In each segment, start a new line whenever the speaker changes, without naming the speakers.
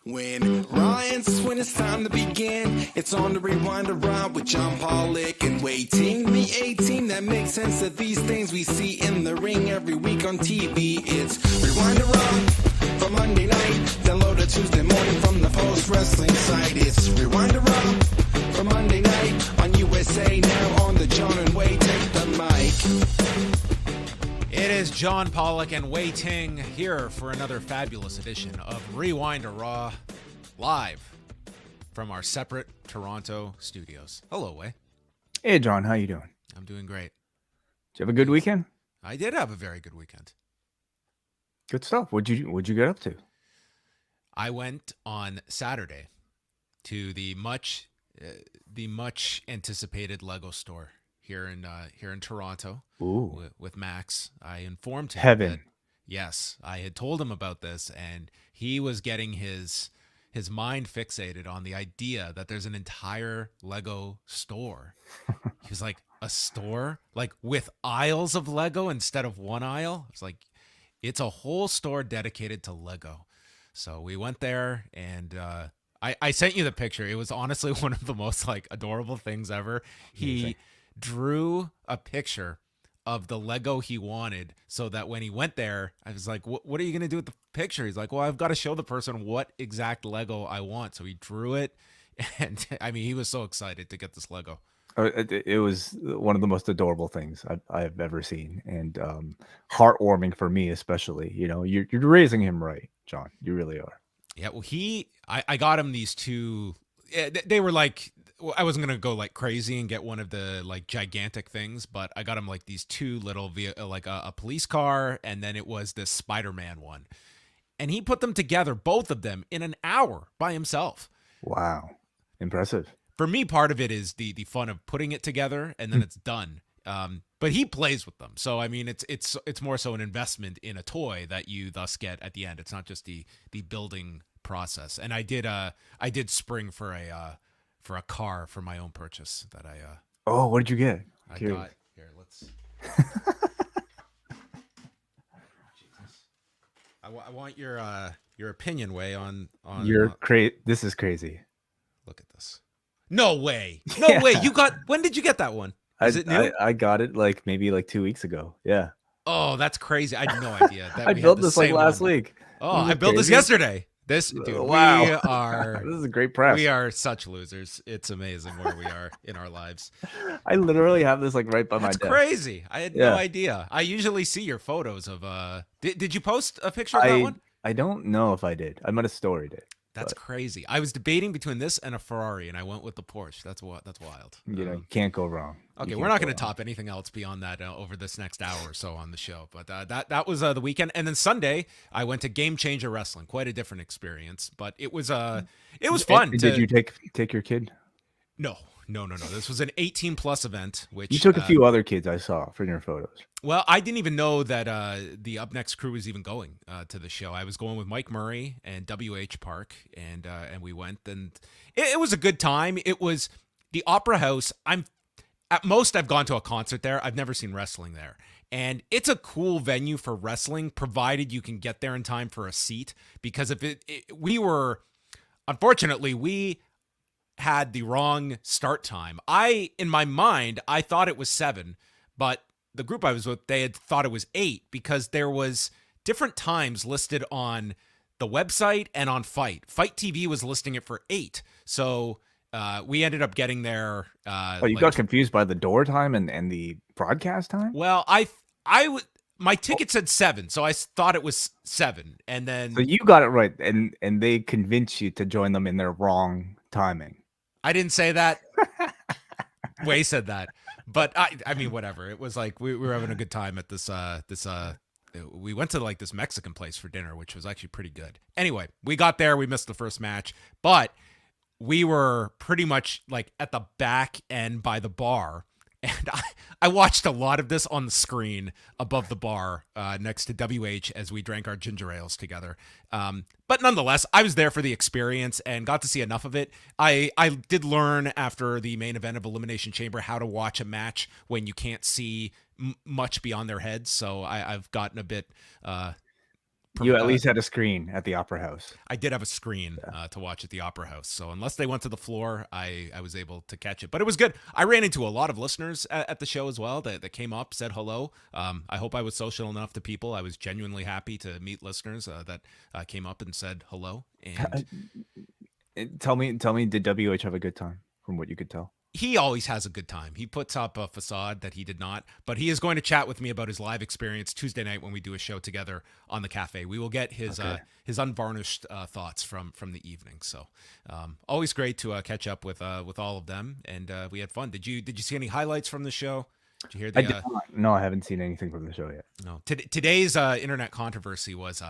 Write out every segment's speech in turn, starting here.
When Ryan's when it's time to begin, it's on the Rewind Around with John Pollock and Wai Ting. The A-team that makes sense of these things we see in the ring every week on TV. It's Rewind Around for Monday night. Download it Tuesday morning from the Post Wrestling site. It's Rewind Around for Monday night on USA Now on the John and Wai Take the Mic.
It is John Pollock and Wai Ting here for another fabulous edition of Rewind to Raw, live from our separate Toronto studios. Hello, Wai.
Hey, John. How you doing?
I'm doing great.
Did you have a good weekend?
I did have a very good weekend.
Good stuff. What'd you get up to?
I went on Saturday to the much anticipated Lego store here in Toronto.
Ooh.
With Max. I informed him
Heaven.
that, yes, I had told him about this, and he was getting his mind fixated on the idea that there's an entire Lego store. He was like, a store? Like with aisles of Lego instead of one aisle? It's like, it's a whole store dedicated to Lego. So we went there, and I sent you the picture. It was honestly one of the most like adorable things ever. He drew a picture of the Lego he wanted, so that when he went there, I was like, what are you going to do with the picture? He's like, well, I've got to show the person what exact Lego I want. So he drew it, and I mean, he was so excited to get this Lego.
It was one of the most adorable things I've ever seen, and heartwarming for me especially. You know, you're raising him right, John. You really are.
Yeah, well, I got him these two. They were like, I wasn't gonna go like crazy and get one of the like gigantic things, but I got him like these two little like a police car, and then it was this Spider-Man one, and he put them together, both of them, in an hour by himself.
Wow, impressive.
For me, part of it is the fun of putting it together, and then it's done. But he plays with them, so I mean, it's more so an investment in a toy that you thus get at the end. It's not just the building process. And I did spring for a car for my own purchase that I.
Oh, what did you get?
I got here. Let's. I want your opinion, Wai, on.
This is crazy.
Look at this. No way. No way. When did you get that one? Is it new?
I got it maybe 2 weeks ago. Yeah.
Oh, that's crazy. I had no idea.
I built this last week.
Oh, I built this yesterday. Dude,
wow. This is a great press.
We are such losers. It's amazing where we are in our lives.
I literally have this right by my desk.
That's crazy. I had no idea. I usually see your photos of did you post a picture of that one?
I don't know if I did. I might have storied it.
That's crazy. I was debating between this and a Ferrari, and I went with the Porsche. That's wild.
You know, you can't go wrong.
Okay, we're not going to top anything else beyond that over this next hour or so on the show. But that was the weekend, and then Sunday I went to Game Changer Wrestling. Quite a different experience, but it was fun.
Did you take your kid?
No. This was an 18+ event. Which
you took a few other kids I saw from your photos.
Well, I didn't even know that the Up Next crew was even going to the show. I was going with Mike Murray and WH Park, and we went, and it was a good time. It was the Opera House. At most I've gone to a concert there. I've never seen wrestling there, and it's a cool venue for wrestling, provided you can get there in time for a seat. Because if unfortunately we had the wrong start time. In my mind, I thought it was 7, but the group I was with, they had thought it was 8 because there was different times listed on the website and on Fight. Fight TV was listing it for 8. So we ended up getting there.
You got confused by the door time and the broadcast time?
Well, my ticket said 7, so I thought it was 7. And then.
So you got it right, and they convinced you to join them in their wrong timing.
I didn't say that. Wai said that. But I mean, whatever. It was like we were having a good time at this. We went to this Mexican place for dinner, which was actually pretty good. Anyway, we got there. We missed the first match, but we were pretty much at the back end by the bar. And I watched a lot of this on the screen above the bar next to WH as we drank our ginger ales together. But nonetheless, I was there for the experience and got to see enough of it. I did learn after the main event of Elimination Chamber how to watch a match when you can't see much beyond their heads. So I've gotten a bit
You at least had a screen at the Opera House.
I did have a screen to watch at the Opera House. So unless they went to the floor, I was able to catch it. But it was good. I ran into a lot of listeners at the show as well that came up, said hello. I hope I was social enough to people. I was genuinely happy to meet listeners that came up and said hello. And
tell me, did WH have a good time from what you could tell?
He always has a good time. He puts up a facade that he did not, but he is going to chat with me about his live experience Tuesday night when we do a show together on the cafe. We will get his unvarnished thoughts from the evening. So always great to catch up with all of them, and we had fun. Did you see any highlights from the show? Did you hear the?
No, I haven't seen anything from the show yet.
No. Today's internet controversy was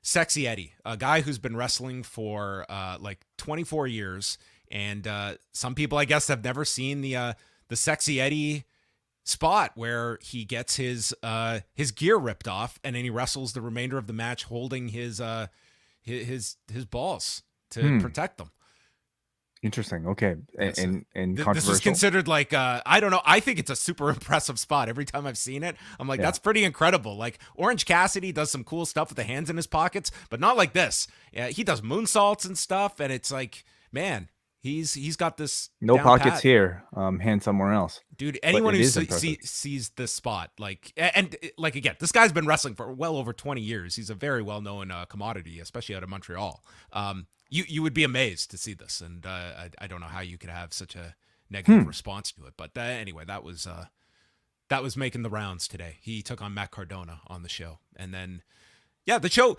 Sexy Eddie, a guy who's been wrestling for like 24 years. And some people, I guess, have never seen the Sexy Eddie spot where he gets his gear ripped off and then he wrestles the remainder of the match holding his balls to protect them.
Interesting. Okay. And
this
controversial.
is considered like, I don't know. I think it's a super impressive spot. Every time I've seen it, I'm like, that's pretty incredible. Like Orange Cassidy does some cool stuff with the hands in his pockets, but not like this. He does moonsaults and stuff. And it's like, man, He's got this
no pockets here, hand somewhere else,
dude. Anyone who sees this spot, and again, this guy's been wrestling for well over 20 years. He's a very well known commodity, especially out of Montreal. You would be amazed to see this, and I don't know how you could have such a negative response to it. But anyway, that was making the rounds today. He took on Matt Cardona on the show, and then the show.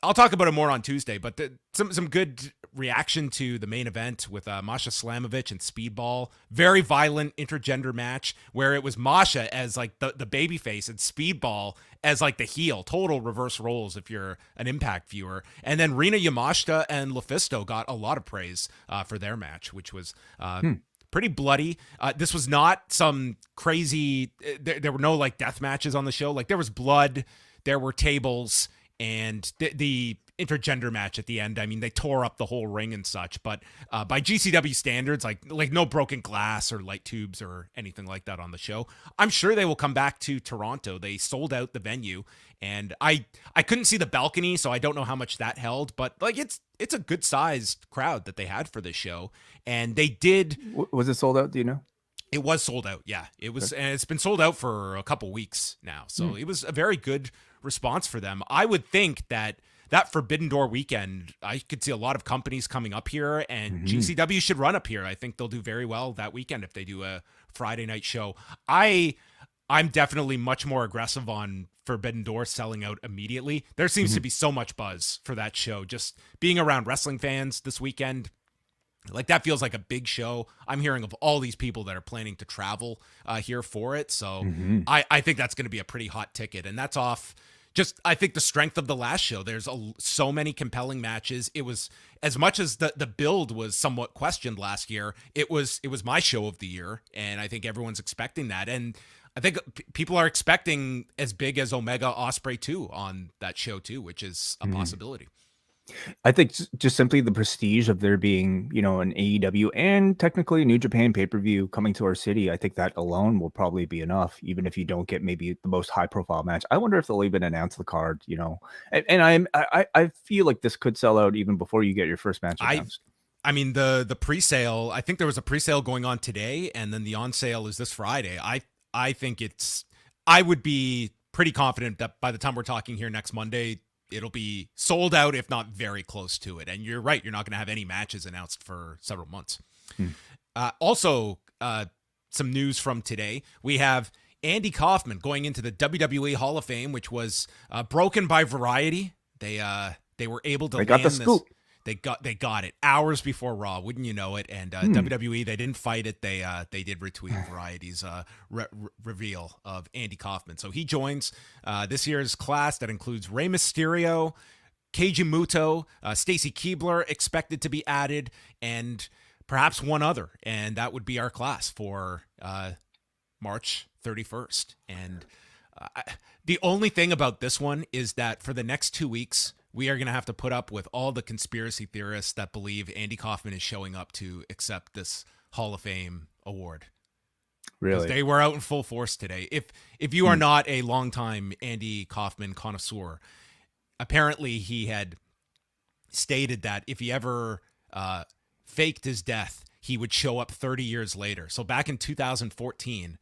I'll talk about it more on Tuesday, but some good reaction to the main event with Masha Slamovich and Speedball. Very violent intergender match where it was Masha as like the baby face and Speedball as like the heel. Total reverse roles if you're an Impact viewer. And then Rina Yamashita and LuFisto got a lot of praise for their match, which was pretty bloody. This was not some crazy, there were no like death matches on the show. Like there was blood, there were tables, and the intergender match at the end, I mean, they tore up the whole ring and such, but by GCW standards, like no broken glass or light tubes or anything like that on the show. I'm sure they will come back to Toronto. They sold out the venue, and I couldn't see the balcony, so I don't know how much that held, but like it's a good sized crowd that they had for this show, and they did.
Was it sold out? Do you know?
It was sold out. Yeah, it was, and it's been sold out for a couple weeks now. So it was a very good response for them. I would think that Forbidden Door weekend, I could see a lot of companies coming up here, and GCW should run up here. I think they'll do very well that weekend if they do a Friday night show. I'm definitely much more aggressive on Forbidden Door selling out immediately. There seems to be so much buzz for that show. Just being around wrestling fans this weekend, like that feels like a big show. I'm hearing of all these people that are planning to travel here for it. So I think that's going to be a pretty hot ticket, and that's off. Just, I think the strength of the last show, there's so many compelling matches. It was, as much as the build was somewhat questioned last year, it was my show of the year, and I think everyone's expecting that. And I think people are expecting as big as Omega Ospreay 2 on that show too, which is a possibility.
I think just simply the prestige of there being, an AEW and technically New Japan pay-per-view coming to our city. I think that alone will probably be enough, even if you don't get maybe the most high-profile match. I wonder if they'll even announce the card, and I feel like this could sell out even before you get your first match announced.
I mean, the pre-sale, I think there was a pre-sale going on today, and then the on-sale is this Friday. I think I would be pretty confident that by the time we're talking here next Monday, it'll be sold out, if not very close to it. And you're right, you're not going to have any matches announced for several months. Also, some news from today. We have Andy Kaufman going into the WWE Hall of Fame, which was broken by Variety. They were able to
got the scoop.
They got it hours before Raw, wouldn't you know it? And WWE, they didn't fight it. They did retweet Variety's reveal of Andy Kaufman. So he joins this year's class that includes Rey Mysterio, Keiji Muto, Stacy Keibler expected to be added, and perhaps one other. And that would be our class for March 31st. And the only thing about this one is that for the next 2 weeks, we are going to have to put up with all the conspiracy theorists that believe Andy Kaufman is showing up to accept this Hall of Fame award. because
Really?
they were out in full force today. If you are not a longtime Andy Kaufman connoisseur, apparently he had stated that if he ever faked his death, he would show up 30 years later. So back in 2014,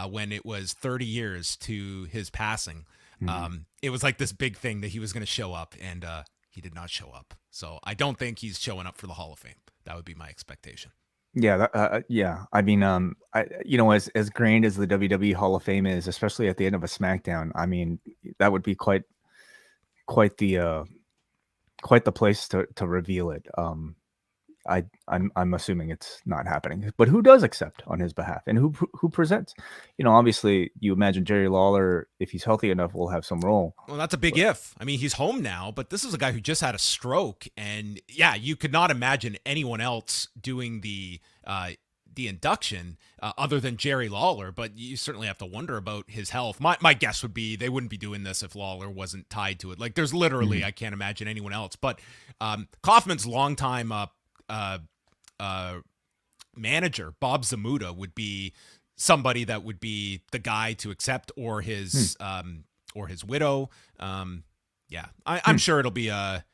when it was 30 years to his passing, it was like this big thing that he was going to show up, and he did not show up. So I don't think he's showing up for the Hall of Fame. That would be my expectation.
Yeah, yeah. I mean, as grand as the WWE Hall of Fame is, especially at the end of a SmackDown, I mean, that would be quite the place to reveal it. I'm assuming it's not happening, but who does accept on his behalf, and who presents? Obviously, you imagine Jerry Lawler, if he's healthy enough, will have some role.
Well, that's a big if. I mean, he's home now, but this is a guy who just had a stroke, and yeah, you could not imagine anyone else doing the induction other than Jerry Lawler. But you certainly have to wonder about his health. My guess would be they wouldn't be doing this if Lawler wasn't tied to it. Like, there's literally I can't imagine anyone else. But Kaufman's longtime manager, Bob Zamuda, would be somebody that would be the guy to accept, or his widow. I'm sure it'll be a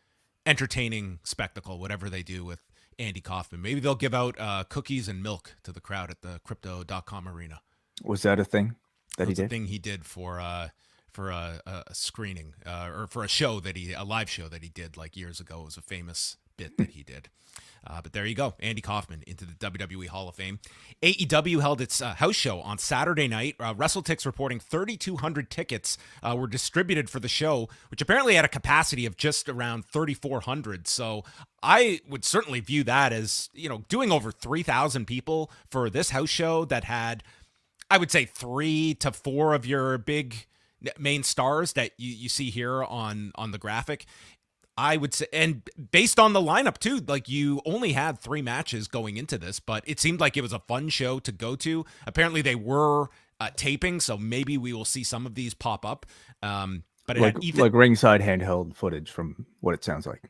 entertaining spectacle, whatever they do with Andy Kaufman. Maybe they'll give out cookies and milk to the crowd at the Crypto.com arena.
Was that a thing that he did?
A thing he did for a screening or for a live show that he did like years ago. It was a famous bit that he did. But there you go. Andy Kaufman into the WWE Hall of Fame. AEW held its house show on Saturday night. WrestleTix reporting 3,200 tickets were distributed for the show, which apparently had a capacity of just around 3,400. So I would certainly view that as, doing over 3,000 people for this house show that had, I would say, 3 to 4 of your big main stars that you see here on the graphic. I would say, and based on the lineup too, like, you only had 3 matches going into this, but it seemed like it was a fun show to go to. Apparently they were taping, so maybe we will see some of these pop up. But it
like ringside handheld footage from what it sounds like.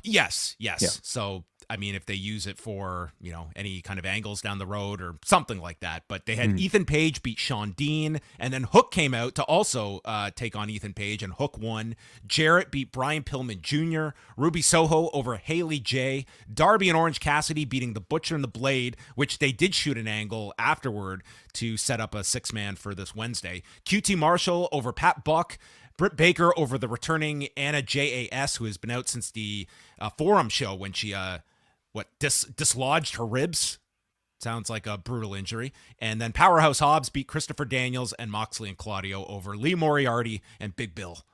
Yes.
Yeah.
So, I mean, if they use it for, any kind of angles down the road or something like that. But they had Ethan Page beat Sean Dean, and then Hook came out to also take on Ethan Page, and Hook won. Jarrett beat Brian Pillman Jr., Ruby Soho over Haley J., Darby and Orange Cassidy beating the Butcher and the Blade, which they did shoot an angle afterward to set up a 6-man for this Wednesday. QT Marshall over Pat Buck, Britt Baker over the returning Anna Jas, who has been out since the Forum show when she dislodged her ribs. Sounds like a brutal injury. And then Powerhouse Hobbs beat Christopher Daniels and Moxley and Claudio over Lee Moriarty and Big Bill.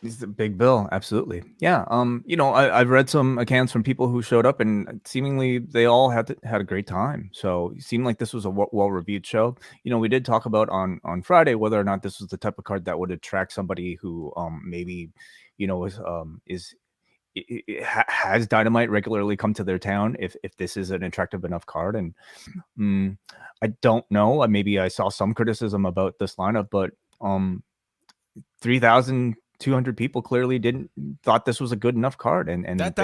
He's the Big Bill, absolutely. Yeah. I've read some accounts from people who showed up, and seemingly they all had a great time. So it seemed like this was a well-reviewed show. We did talk about on Friday whether or not this was the type of card that would attract somebody who maybe has Dynamite regularly come to their town, if this is an attractive enough card. And I don't know. Maybe I saw some criticism about this lineup, but 3,200 people clearly thought this was a good enough card, and
that's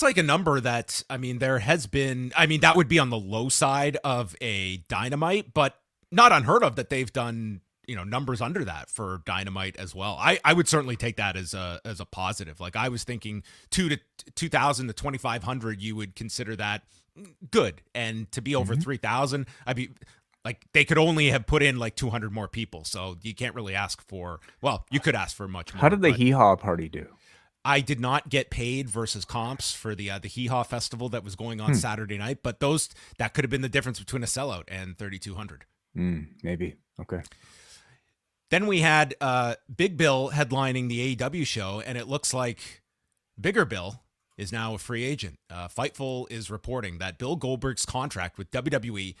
like a number that, I mean, there has been, I mean, that would be on the low side of a Dynamite, but not unheard of that they've done, numbers under that for Dynamite as well. I would certainly take that as a positive. Like, I was thinking 2,000 to 2,500, you would consider that good, and to be over 3,000, I'd be like, they could only have put in like 200 more people. So you can't really ask for, well, you could ask for much more.
How did the Hee Haw party do?
I did not get paid versus comps for the Hee Haw festival that was going on Saturday night, but that could have been the difference between a sellout and 3,200.
Maybe. Okay.
Then we had Big Bill headlining the AEW show, and it looks like Bigger Bill is now a free agent. Fightful is reporting that Bill Goldberg's contract with WWE,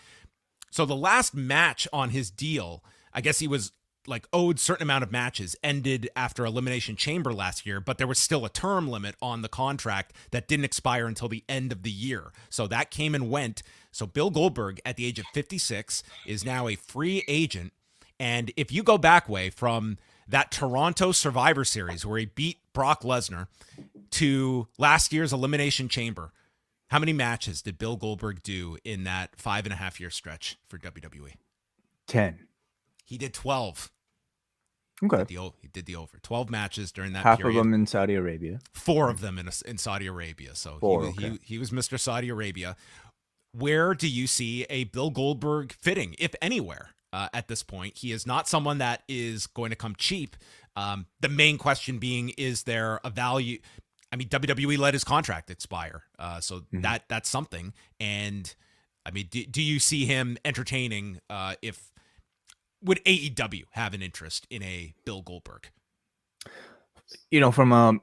so the last match on his deal, I guess he was like owed certain amount of matches, ended after Elimination Chamber last year, but there was still a term limit on the contract that didn't expire until the end of the year. So that came and went. So Bill Goldberg, at the age of 56, is now a free agent. And if you go back way from that Toronto Survivor Series where he beat Brock Lesnar to last year's Elimination Chamber, How many matches did Bill Goldberg do in that 5.5-year stretch for WWE?
10.
He did 12.
Okay.
He did the over. 12 matches during that
Half
period.
of them in Saudi Arabia.
4 of them in Saudi Arabia. So he was Mr. Saudi Arabia. Where do you see a Bill Goldberg fitting, if anywhere, at this point? He is not someone that is going to come cheap. The main question being, is there a value? I mean, WWE let his contract expire, so that's something. And I mean, do you see him entertaining? Would AEW have an interest in a Bill Goldberg?
You know, from a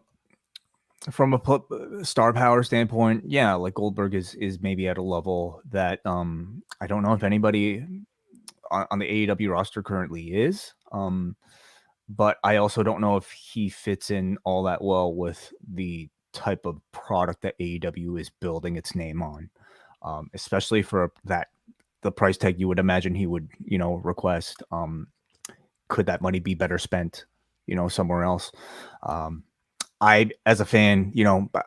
star power standpoint, yeah, like Goldberg is maybe at a level that I don't know if anybody on the AEW roster currently is. But I also don't know if he fits in all that well with the type of product that AEW is building its name on, especially for the price tag you would imagine he would, request. Could that money be better spent, somewhere else? As a fan,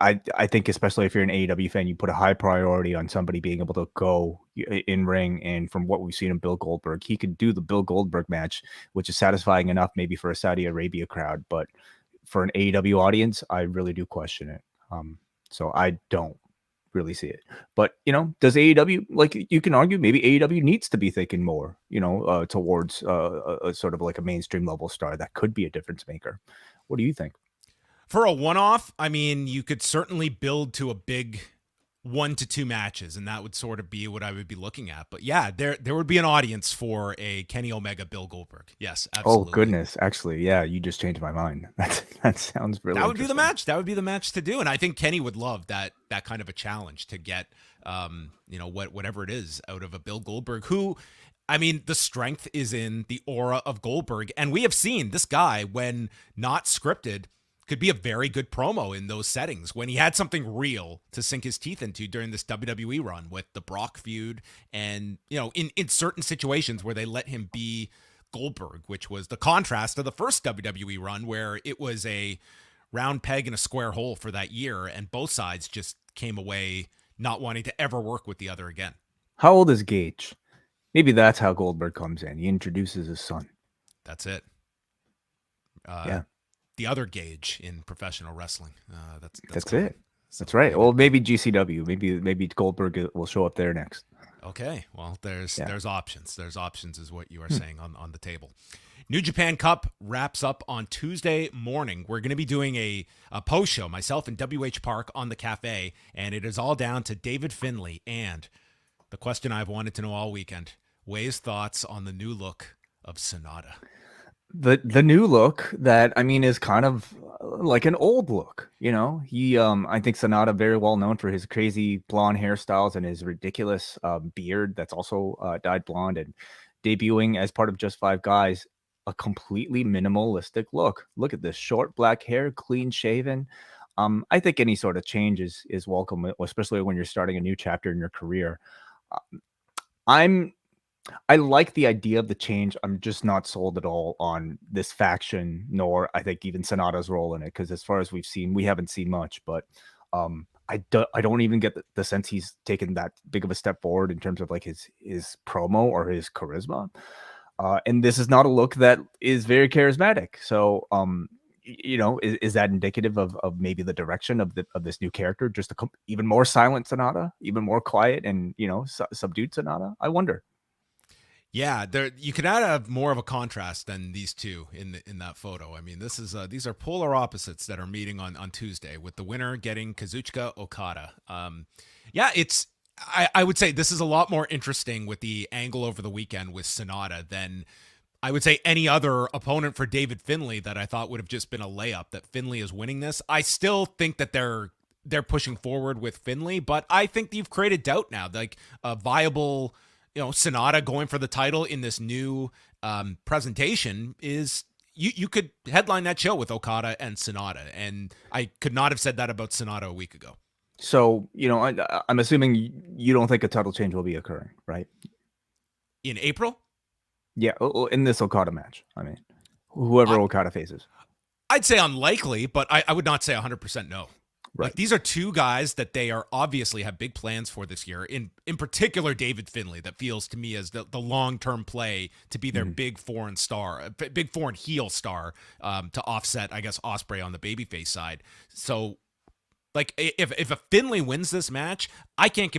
I think especially if you're an AEW fan, you put a high priority on somebody being able to go in ring. And from what we've seen in Bill Goldberg, he could do the Bill Goldberg match, which is satisfying enough maybe for a Saudi Arabia crowd. But for an AEW audience, I really do question it. So I don't really see it. But, does AEW, like you can argue maybe AEW needs to be thinking more, towards a sort of like a mainstream level star that could be a difference maker. What do you think?
For a one-off, I mean, you could certainly build to a big 1 to 2 matches, and that would sort of be what I would be looking at. But yeah, there would be an audience for a Kenny Omega Bill Goldberg. Yes, absolutely.
Oh goodness, actually, yeah, you just changed my mind. That sounds really.
That would be the match. That would be the match to do, and I think Kenny would love that kind of a challenge to get, whatever it is out of a Bill Goldberg who. I mean, the strength is in the aura of Goldberg, and we have seen this guy, when not scripted, could be a very good promo in those settings when he had something real to sink his teeth into during this WWE run with the Brock feud. And, in certain situations where they let him be Goldberg, which was the contrast of the first WWE run where it was a round peg in a square hole for that year. And both sides just came away not wanting to ever work with the other again.
How old is Gage? Maybe that's how Goldberg comes in. He introduces his son.
That's it.
Yeah.
The other Gage in professional wrestling. That's
it.
So
that's right. Well, maybe GCW. Maybe Goldberg will show up there next.
Okay. Well, there's options. There's options is what you are saying on the table. New Japan Cup wraps up on Tuesday morning. We're going to be doing a post show, myself and WH Park on the cafe, and it is all down to David Finlay and the question I've wanted to know all weekend. Wai's thoughts on the new look of Sonata.
The new look that, I mean, is kind of like an old look, he I think Sonata, very well known for his crazy blonde hairstyles and his ridiculous beard that's also dyed blonde, and debuting as part of Just Five Guys, a completely minimalistic look. Look at this short black hair, clean shaven. I think any sort of change is welcome, especially when you're starting a new chapter in your career. I like the idea of the change. I'm just not sold at all on this faction, nor I think even Sonata's role in it. Because as far as we've seen, we haven't seen much. But I don't even get the sense he's taken that big of a step forward in terms of like his promo or his charisma. And this is not a look that is very charismatic. So is that indicative of maybe the direction of this new character? Just even more silent Sonata, even more quiet and subdued Sonata. I wonder.
Yeah, you could add more of a contrast than these two in that photo. I mean, these are polar opposites that are meeting on Tuesday, with the winner getting Kazuchika Okada. I would say this is a lot more interesting with the angle over the weekend with Sonata than I would say any other opponent for David Finlay that I thought would have just been a layup, that Finlay is winning this. I still think that they're pushing forward with Finlay, but I think you've created doubt now, like a viable Sonata going for the title in this new presentation is you could headline that show with Okada and Sonata, and I could not have said that about Sonata a week ago.
So, I'm assuming you don't think a title change will be occurring, right?
In April?
Yeah, in this Okada match. I mean, whoever Okada faces.
I'd say unlikely, but I would not say 100% no.
Right.
Like, these are two guys that they are obviously have big plans for this year. In particular, David Finlay, that feels to me as the long-term play to be their big foreign star, big foreign heel star, to offset, I guess, Ospreay on the babyface side. So, like, if a Finlay wins this match, I can't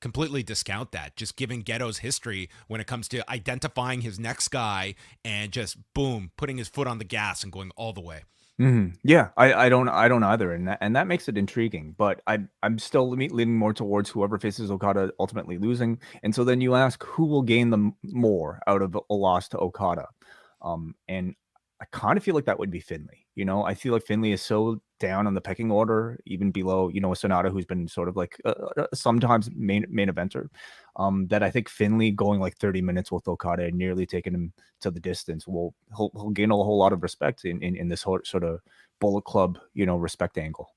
completely discount that, just given Ghetto's history when it comes to identifying his next guy and just, boom, putting his foot on the gas and going all the way.
Yeah, I don't either, and that makes it intriguing. But I'm still leaning more towards whoever faces Okada ultimately losing. And so then you ask who will gain the more out of a loss to Okada, and I kind of feel like that would be Finlay. I feel like Finlay is so down on the pecking order, even below a Sonata, who's been sort of like sometimes main eventer. That I think Finlay going like 30 minutes with Okada and nearly taking him to the distance he'll gain a whole lot of respect in this sort of Bullet Club respect angle.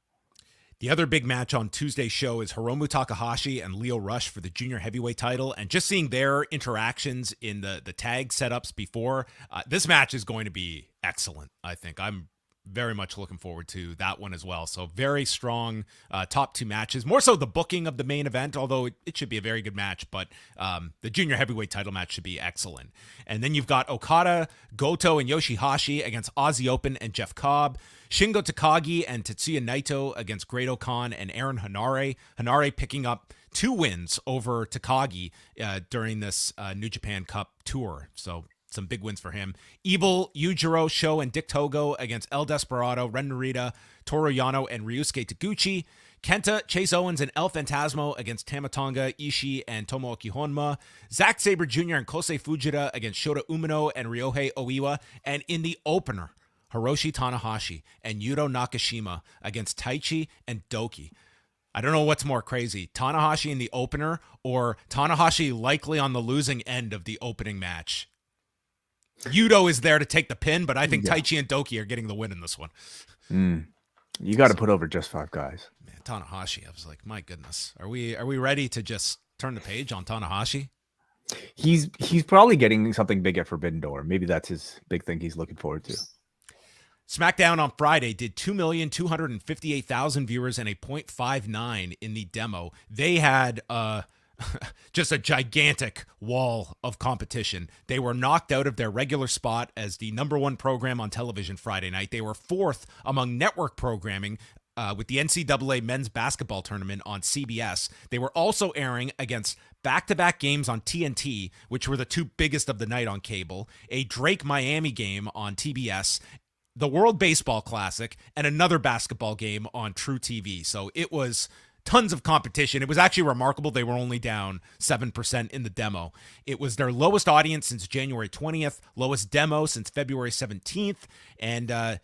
The other big match on Tuesday's show is Hiromu Takahashi and Lio Rush for the junior heavyweight title. And just seeing their interactions in the tag setups before, this match is going to be excellent, I think. I'm very much looking forward to that one as well. So very strong top two matches. More so the booking of the main event, although it should be a very good match, but the junior heavyweight title match should be excellent. And then you've got Okada, Goto, and Yoshihashi against Aussie Open and Jeff Cobb. Shingo Takagi and Tetsuya Naito against Great-O-Khan and Aaron Hanare. Hanare picking up 2 wins over Takagi during this New Japan Cup tour. So some big wins for him. Evil, Yujiro, Sho, and Dick Togo against El Desperado, Ren Narita, Toru Yano, and Ryusuke Taguchi. Kenta, Chase Owens, and El Phantasmo against Tamatonga, Ishii, and Tomoaki Honma. Zack Sabre Jr. and Kosei Fujita against Shota Umino and Ryohei Oiwa. And in the opener, Hiroshi Tanahashi and Yuto Nakashima against Taichi and Doki. I don't know what's more crazy, Tanahashi in the opener or Tanahashi likely on the losing end of the opening match. Yuto is there to take the pin, but I think Taichi and Doki are getting the win in this one.
You got to put over just 5 guys.
Man, Tanahashi, I was like, my goodness. Are we ready to just turn the page on Tanahashi?
He's probably getting something big at Forbidden Door. Maybe that's his big thing he's looking forward to.
SmackDown on Friday did 2,258,000 viewers and a 0.59 in the demo. They had just a gigantic wall of competition. They were knocked out of their regular spot as the #1 program on television Friday night. They were 4th among network programming with the NCAA men's basketball tournament on CBS. They were also airing against back-to-back games on TNT, which were the 2 biggest of the night on cable, a Drake-Miami game on TBS, the World Baseball Classic, and another basketball game on True TV. So it was tons of competition. It was actually remarkable. They were only down 7% in the demo. It was their lowest audience since January 20th, lowest demo since February 17th. And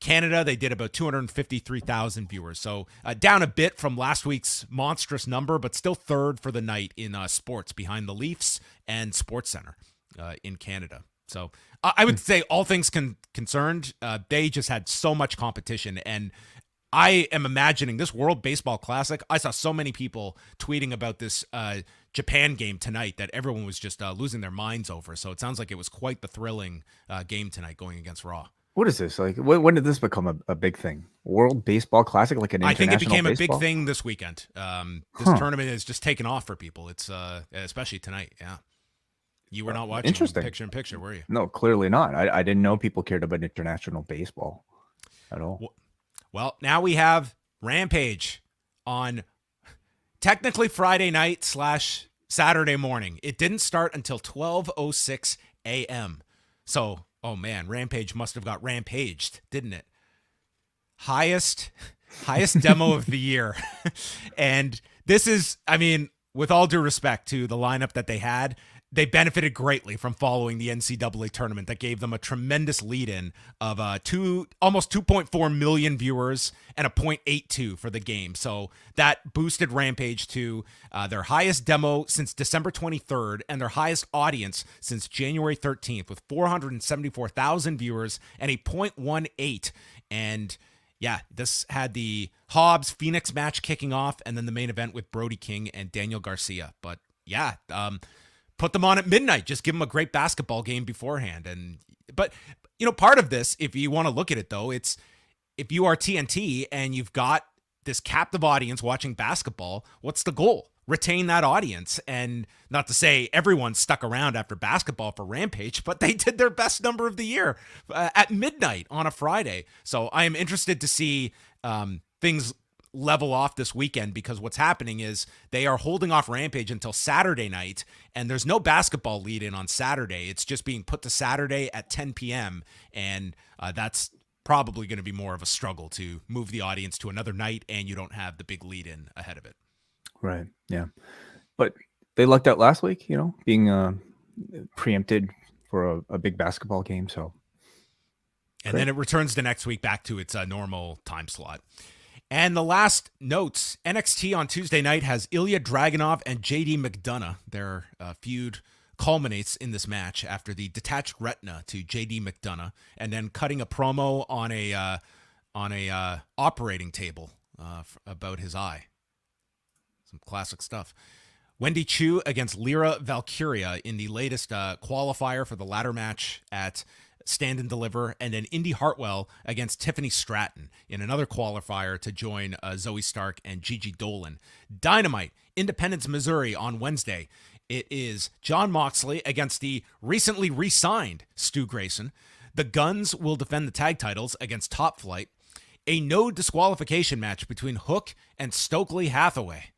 Canada, they did about 253,000 viewers. So down a bit from last week's monstrous number, but still 3rd for the night in sports, behind the Leafs and SportsCenter in Canada. So I would say, all things concerned, they just had so much competition. And I am imagining this World Baseball Classic. I saw so many people tweeting about this Japan game tonight that everyone was just losing their minds over. So it sounds like it was quite the thrilling game tonight going against Raw.
What is this? Like, when did this become a big thing? World Baseball Classic, like an international
I think it became
baseball?
a big thing this weekend. This tournament is just taken off for people. It's especially tonight. Yeah. You were not watching picture-in-picture, were you?
No, clearly not. I didn't know people cared about international baseball at all.
Well, now we have Rampage on technically Friday night / Saturday morning. It didn't start until 12:06 a.m. So, oh man, Rampage must have got rampaged, didn't it? Highest demo of the year. And this is, I mean, with all due respect to the lineup that they had, they benefited greatly from following the NCAA tournament that gave them a tremendous lead-in of almost 2.4 million viewers and a 0.82 for the game. So that boosted Rampage to their highest demo since December 23rd and their highest audience since January 13th with 474,000 viewers and a 0.18. And yeah, this had the Hobbs Phoenix match kicking off and then the main event with Brody King and Daniel Garcia. But yeah, put them on at midnight. Just give them a great basketball game beforehand. But part of this, if you want to look at it though, it's if you are TNT and you've got this captive audience watching basketball. What's the goal? Retain that audience. And not to say everyone stuck around after basketball for Rampage, but they did their best number of the year at midnight on a Friday. So I am interested to see things level off this weekend, because what's happening is they are holding off Rampage until Saturday night, and there's no basketball lead in on Saturday. It's just being put to Saturday at 10 p.m. And that's probably going to be more of a struggle to move the audience to another night, and you don't have the big lead in ahead of it.
Right. Yeah. But they lucked out last week, being preempted for a big basketball game. So,
and then it returns the next week back to its normal time slot. And the last notes, NXT on Tuesday night has Ilya Dragunov and JD McDonough. Their feud culminates in this match after the detached retina to JD McDonough, and then cutting a promo on a operating table about his eye. Some classic stuff. Wendy Chu against Lyra Valkyria in the latest qualifier for the ladder match at Stand and Deliver, and then Indy Hartwell against Tiffany Stratton in another qualifier to join Zoe Stark and Gigi Dolan. Dynamite, Independence, Missouri on Wednesday. It is Jon Moxley against the recently re-signed Stu Grayson. The Guns will defend the tag titles against Top Flight. A no disqualification match between Hook and Stokely Hathaway.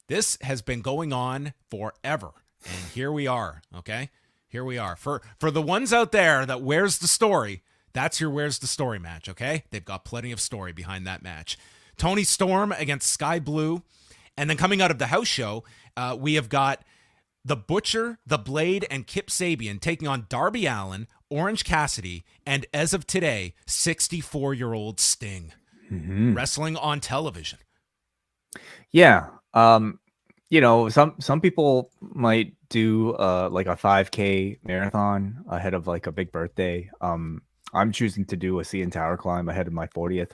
This has been going on forever, and here we are, okay? Here we are. For the ones out there that Where's the Story, that's your Where's the Story match, okay? They've got plenty of story behind that match. Tony Storm against Sky Blue. And then coming out of the house show, we have got The Butcher, The Blade, and Kip Sabian taking on Darby Allin, Orange Cassidy, and as of today, 64-year-old Sting. Mm-hmm. Wrestling on television.
Yeah. Some people might do like a 5K marathon ahead of like a big birthday. I'm choosing to do a CN Tower climb ahead of my 40th.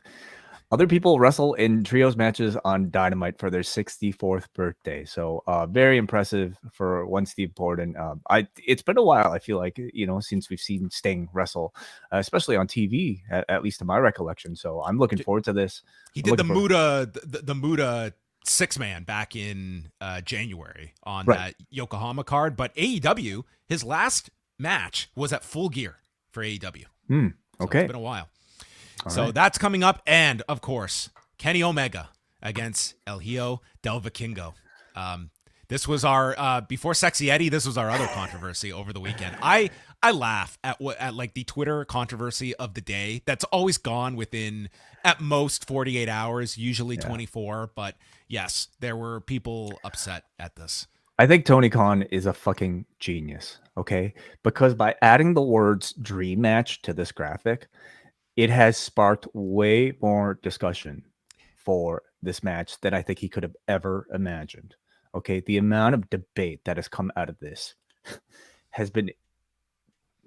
Other people wrestle in trios matches on Dynamite for their 64th birthday. So very impressive for one Steve Borden. It's been a while, I feel like, since we've seen Sting wrestle, especially on TV, at least to my recollection. So I'm looking forward to this.
He did the Muda 6-man back in January on that Yokohama card, but AEW, his last match was at Full Gear for AEW.
Okay.
So it's been a while. So that's coming up. And of course, Kenny Omega against El Hijo del Vikingo. This was our, before Sexy Eddie, this was our other controversy over the weekend. I laugh at like the Twitter controversy of the day. That's always gone within at most 48 hours, usually 24. But yes, there were people upset at this.
I think Tony Khan is a fucking genius. Okay. Because by adding the words dream match to this graphic, it has sparked way more discussion for this match than I think he could have ever imagined. Okay. The amount of debate that has come out of this has been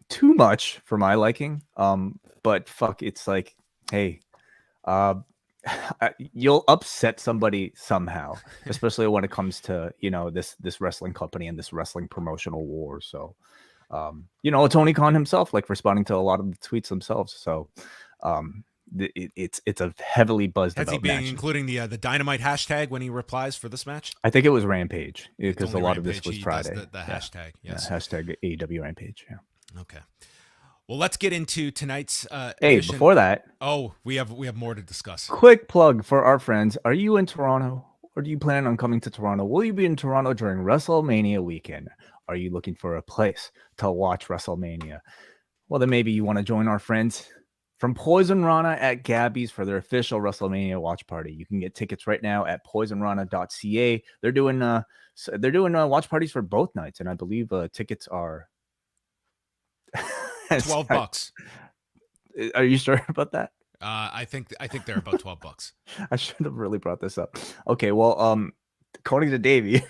too much for my liking. But fuck, it's like, hey, you'll upset somebody somehow, especially when it comes to, this wrestling company and this wrestling promotional war. So, Tony Khan himself, like responding to a lot of the tweets themselves. So, it's a heavily buzzed
about
match.
Has he been including the Dynamite hashtag when he replies for this match?
I think it was Rampage, because a lot of this was Friday.
The hashtag, yes.
Yeah, hashtag AEW Rampage, yeah.
Okay. Well, let's get into tonight's
edition. Before that.
Oh, we have more to discuss.
Quick plug for our friends. Are you in Toronto, or do you plan on coming to Toronto? Will you be in Toronto during WrestleMania weekend? Are you looking for a place to watch WrestleMania? Well, then maybe you want to join our friends from Poison Rana at Gabby's for their official WrestleMania watch party. You can get tickets right now at poisonrana.ca. They're doing watch parties for both nights, and I believe tickets are
$12.
Are you sure about that?
I think they're about $12.
I should have really brought this up. Okay, well, according to Davey,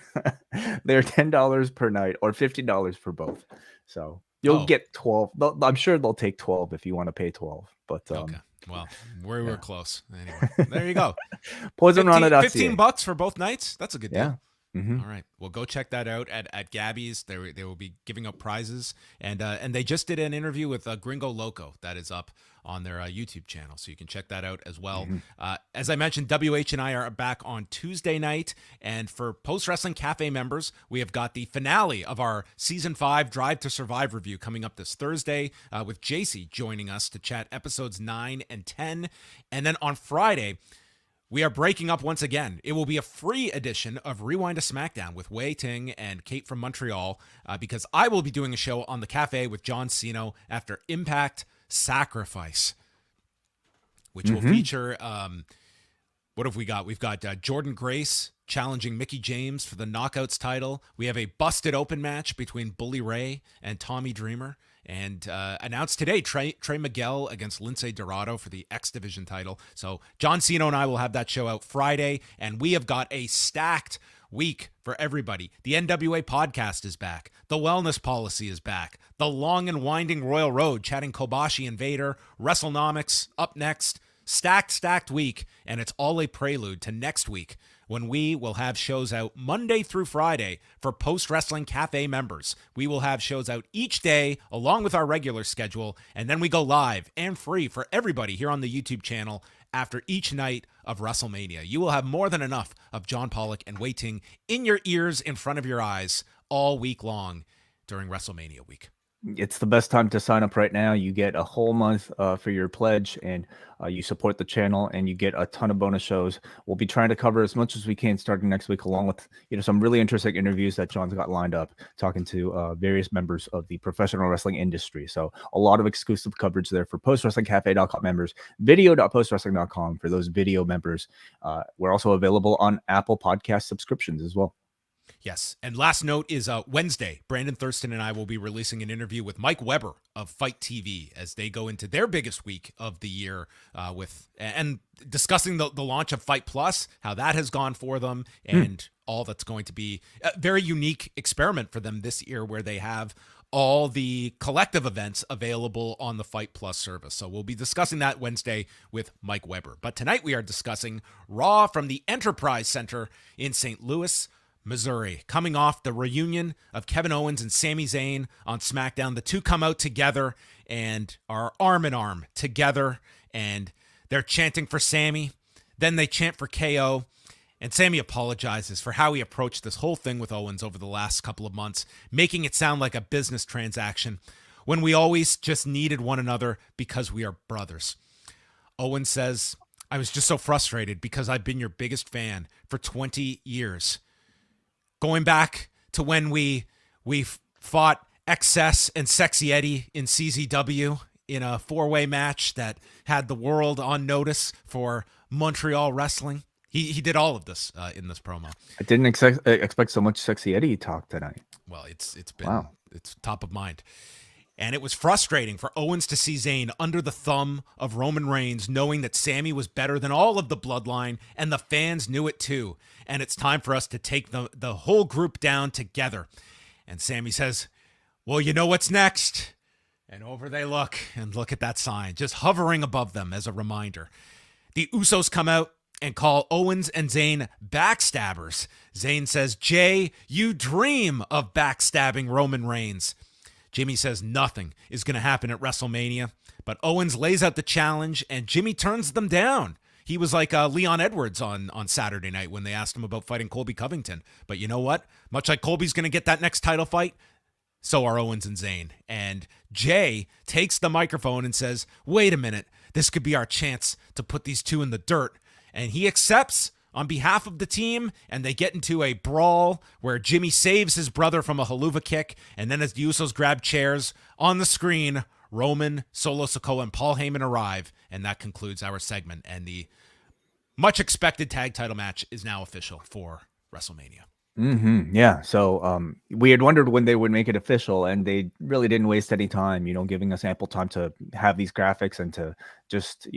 they're $10 per night or $15 for both. So you'll get 12. I'm sure they'll take 12 if you want to pay 12. But
okay, well, we were close. Anyway, there you go.
Poisonrana.ca.
$15 for both nights. That's a good deal.
Mm-hmm.
All right. Well, go check that out at Gabby's. They will be giving up prizes, and they just did an interview with Gringo Loco that is up on their YouTube channel, so you can check that out as well. As I mentioned, WH and I are back on Tuesday night, and for Post Wrestling Cafe members, we have got the finale of our Season 5 Drive to Survive review coming up this Thursday with JC joining us to chat episodes 9 and 10, and then on Friday, we are breaking up once again. It will be a free edition of Rewind to SmackDown with Wai Ting and Kate from Montreal because I will be doing a show on the cafe with John Cena after Impact Sacrifice, which will feature, what have we got? We've got Jordan Grace challenging Mickie James for the Knockouts title. We have a busted open match between Bully Ray and Tommy Dreamer. And announced today, Trey Miguel against Lince Dorado for the X Division title. So John Cena and I will have that show out Friday, and we have got a stacked week for everybody. The NWA podcast is back. The Wellness Policy is back. The Long and Winding Royal Road, chatting Kobashi and Vader. WrestleNomics up next. Stacked week, and it's all a prelude to next week when we will have shows out Monday through Friday for Post Wrestling Cafe members. We will have shows out each day along with our regular schedule, and then we go live and free for everybody here on the YouTube channel after each night of WrestleMania. You will have more than enough of John Pollock and Wai Ting in your ears, in front of your eyes, all week long during WrestleMania week.
It's the best time to sign up right now. You get a whole month for your pledge, and you support the channel, and you get a ton of bonus shows. We'll be trying to cover as much as we can starting next week, along with some really interesting interviews that John's got lined up, talking to various members of the professional wrestling industry. So a lot of exclusive coverage there for postwrestlingcafe.com members, video.postwrestling.com for those video members. We're also available on Apple Podcast subscriptions as well.
Yes. And last note is Wednesday, Brandon Thurston and I will be releasing an interview with Mike Weber of Fight TV as they go into their biggest week of the year and discussing the launch of Fight Plus, how that has gone for them, and all that's going to be a very unique experiment for them this year where they have all the collective events available on the Fight Plus service. So we'll be discussing that Wednesday with Mike Weber. But tonight we are discussing Raw from the Enterprise Center in St. Louis, Missouri, coming off the reunion of Kevin Owens and Sami Zayn on SmackDown. The two come out together and are arm in arm together, and they're chanting for Sami. Then they chant for KO, and Sami apologizes for how he approached this whole thing with Owens over the last couple of months, making it sound like a business transaction when we always just needed one another because we are brothers. Owens says, "I was just so frustrated because I've been your biggest fan for 20 years. Going back to when we fought XS and Sexy Eddie in CZW in a four-way match that had the world on notice for Montreal wrestling." He did all of this in this promo.
I didn't expect so much Sexy Eddie talk tonight.
Well, it's top of mind. And it was frustrating for Owens to see Zayn under the thumb of Roman Reigns, knowing that Sami was better than all of the bloodline, and the fans knew it too. And it's time for us to take the whole group down together. And Sami says, "Well, you know what's next?" And over they look, and look at that sign, just hovering above them as a reminder. The Usos come out and call Owens and Zayn backstabbers. Zayn says, "Jay, you dream of backstabbing Roman Reigns." Jimmy says nothing is going to happen at WrestleMania, but Owens lays out the challenge, and Jimmy turns them down. He was like Leon Edwards on Saturday night when they asked him about fighting Colby Covington. But you know what? Much like Colby's going to get that next title fight, so are Owens and Zayn. And Jay takes the microphone and says, "Wait a minute, this could be our chance to put these two in the dirt." And he accepts on behalf of the team, and they get into a brawl where Jimmy saves his brother from a haluva kick, and then as the Usos grab chairs on the screen, Roman, Solo Sikoa, and Paul Heyman arrive, and that concludes our segment. And the much-expected tag title match is now official for WrestleMania.
Yeah. So we had wondered when they would make it official, and they really didn't waste any time, giving us ample time to have these graphics and to just,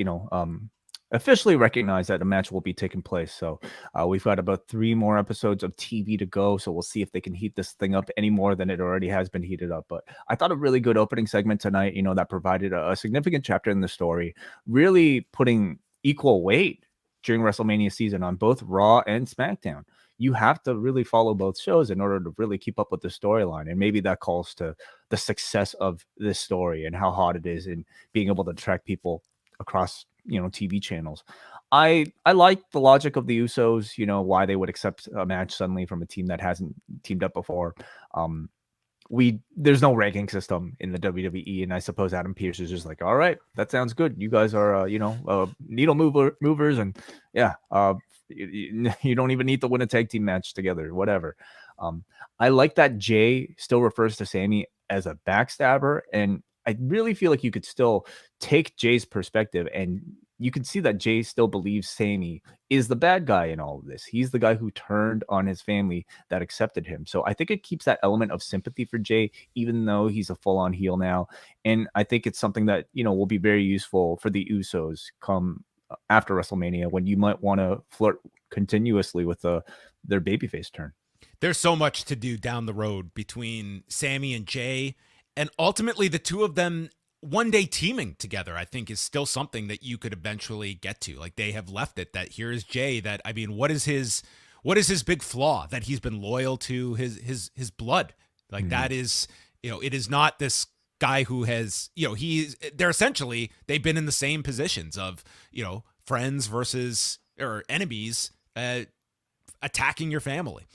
officially recognize that a match will be taking place. So we've got about 3 more episodes of TV to go. So we'll see if they can heat this thing up any more than it already has been heated up. But I thought a really good opening segment tonight, that provided a significant chapter in the story, really putting equal weight during WrestleMania season on both Raw and SmackDown. you have to really follow both shows in order to really keep up with the storyline. And maybe that calls to the success of this story and how hot it is and being able to attract people across, TV channels. I like the logic of the Usos, why they would accept a match suddenly from a team that hasn't teamed up before. There's no ranking system in the WWE, and I suppose Adam Pearce is just like, all right, that sounds good. You guys are, needle movers, and yeah, you don't even need to win a tag team match together, whatever. I like that Jay still refers to Sammy as a backstabber, and I really feel like you could still take Jay's perspective, and you can see that Jay still believes Sammy is the bad guy in all of this. He's the guy who turned on his family that accepted him. So I think it keeps that element of sympathy for Jay, even though he's a full-on heel now. And I think it's something that, will be very useful for the Usos come after WrestleMania, when you might want to flirt continuously with their babyface turn.
There's so much to do down the road between Sammy and Jay, and ultimately the two of them one day teaming together, I think, is still something that you could eventually get to. Like, they have left it that here is Jay, that, I mean, what is his big flaw? That he's been loyal to his blood. Like, that is, it is not this guy who has, they've been in the same positions of, friends versus, or enemies, attacking your family.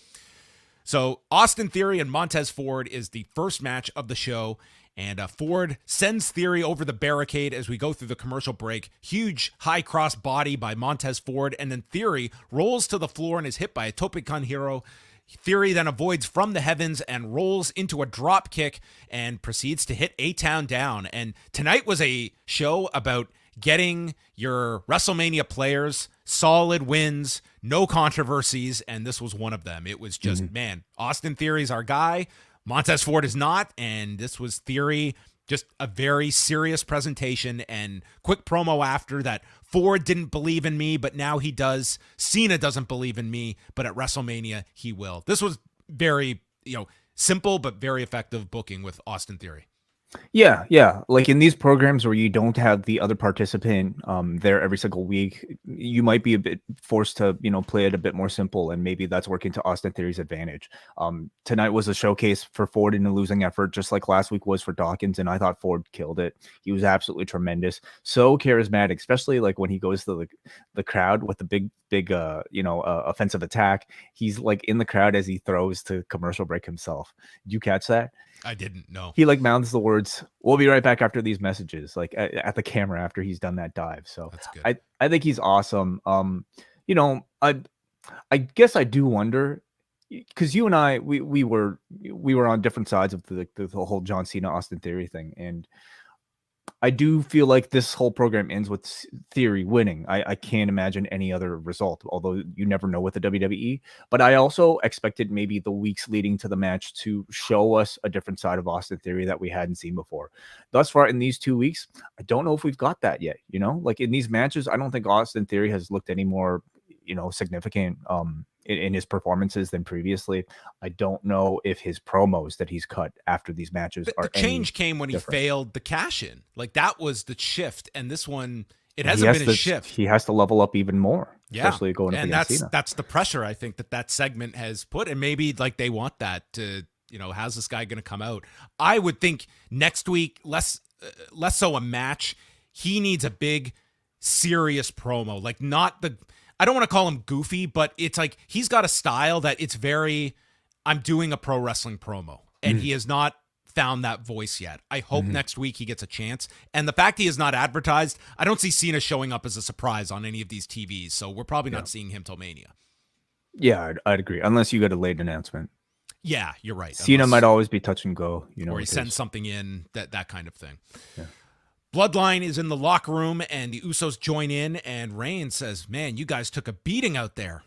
So Austin Theory and Montez Ford is the first match of the show. And Ford sends Theory over the barricade as we go through the commercial break. Huge high cross body by Montez Ford. And then Theory rolls to the floor and is hit by a Tope Con Hero. Theory then avoids from the heavens and rolls into a drop kick and proceeds to hit A-Town down. And tonight was a show about getting your WrestleMania players solid wins, no controversies, and this was one of them. It was just, man, Austin Theory's our guy. Montez Ford is not, and this was Theory, just a very serious presentation and quick promo after that. Ford didn't believe in me, but now he does. Cena doesn't believe in me, but at WrestleMania, he will. This was very, simple, but very effective booking with Austin Theory.
Yeah. Like in these programs where you don't have the other participant there every single week, you might be a bit forced to, play it a bit more simple, and maybe that's working to Austin Theory's advantage. Tonight was a showcase for Ford in a losing effort, just like last week was for Dawkins, and I thought Ford killed it. He was absolutely tremendous, so charismatic, especially like when he goes to the crowd with the big offensive attack. He's like in the crowd as he throws to commercial break himself. Did you catch that?
I didn't know.
He like mouths the words, "We'll be right back after these messages," like at the camera after he's done that dive. So
that's good.
I think he's awesome. I guess I do wonder, because you and I we were on different sides of the whole John Cena Austin Theory thing, and I do feel like this whole program ends with Theory winning. I can't imagine any other result, although you never know with the WWE. But I also expected maybe the weeks leading to the match to show us a different side of Austin Theory that we hadn't seen before. Thus far in these 2 weeks, I don't know if we've got that yet. Like in these matches, I don't think Austin Theory has looked any more, significant in his performances than previously. I don't know if his promos that he's cut after these matches are
the change came when
different.
He failed the cash in. Like that was the shift, and this one it hasn't been a shift.
He has to level up even more, especially going up against Cena.
That's the pressure I think that segment has put, and maybe like they want that to, how's this guy going to come out? I would think next week less so a match. He needs a big serious promo, like not the. I don't want to call him goofy, but it's like he's got a style that it's very, I'm doing a pro wrestling promo, and he has not found that voice yet. I hope next week he gets a chance. And the fact he is not advertised, I don't see Cena showing up as a surprise on any of these TVs, so we're probably not seeing him till Mania.
Yeah, I'd agree, unless you got a late announcement.
Yeah, you're right.
Cena might always be touch and go,
or he sends something in, that kind of thing.
Yeah.
Bloodline is in the locker room, and the Usos join in, and Reigns says, man, you guys took a beating out there.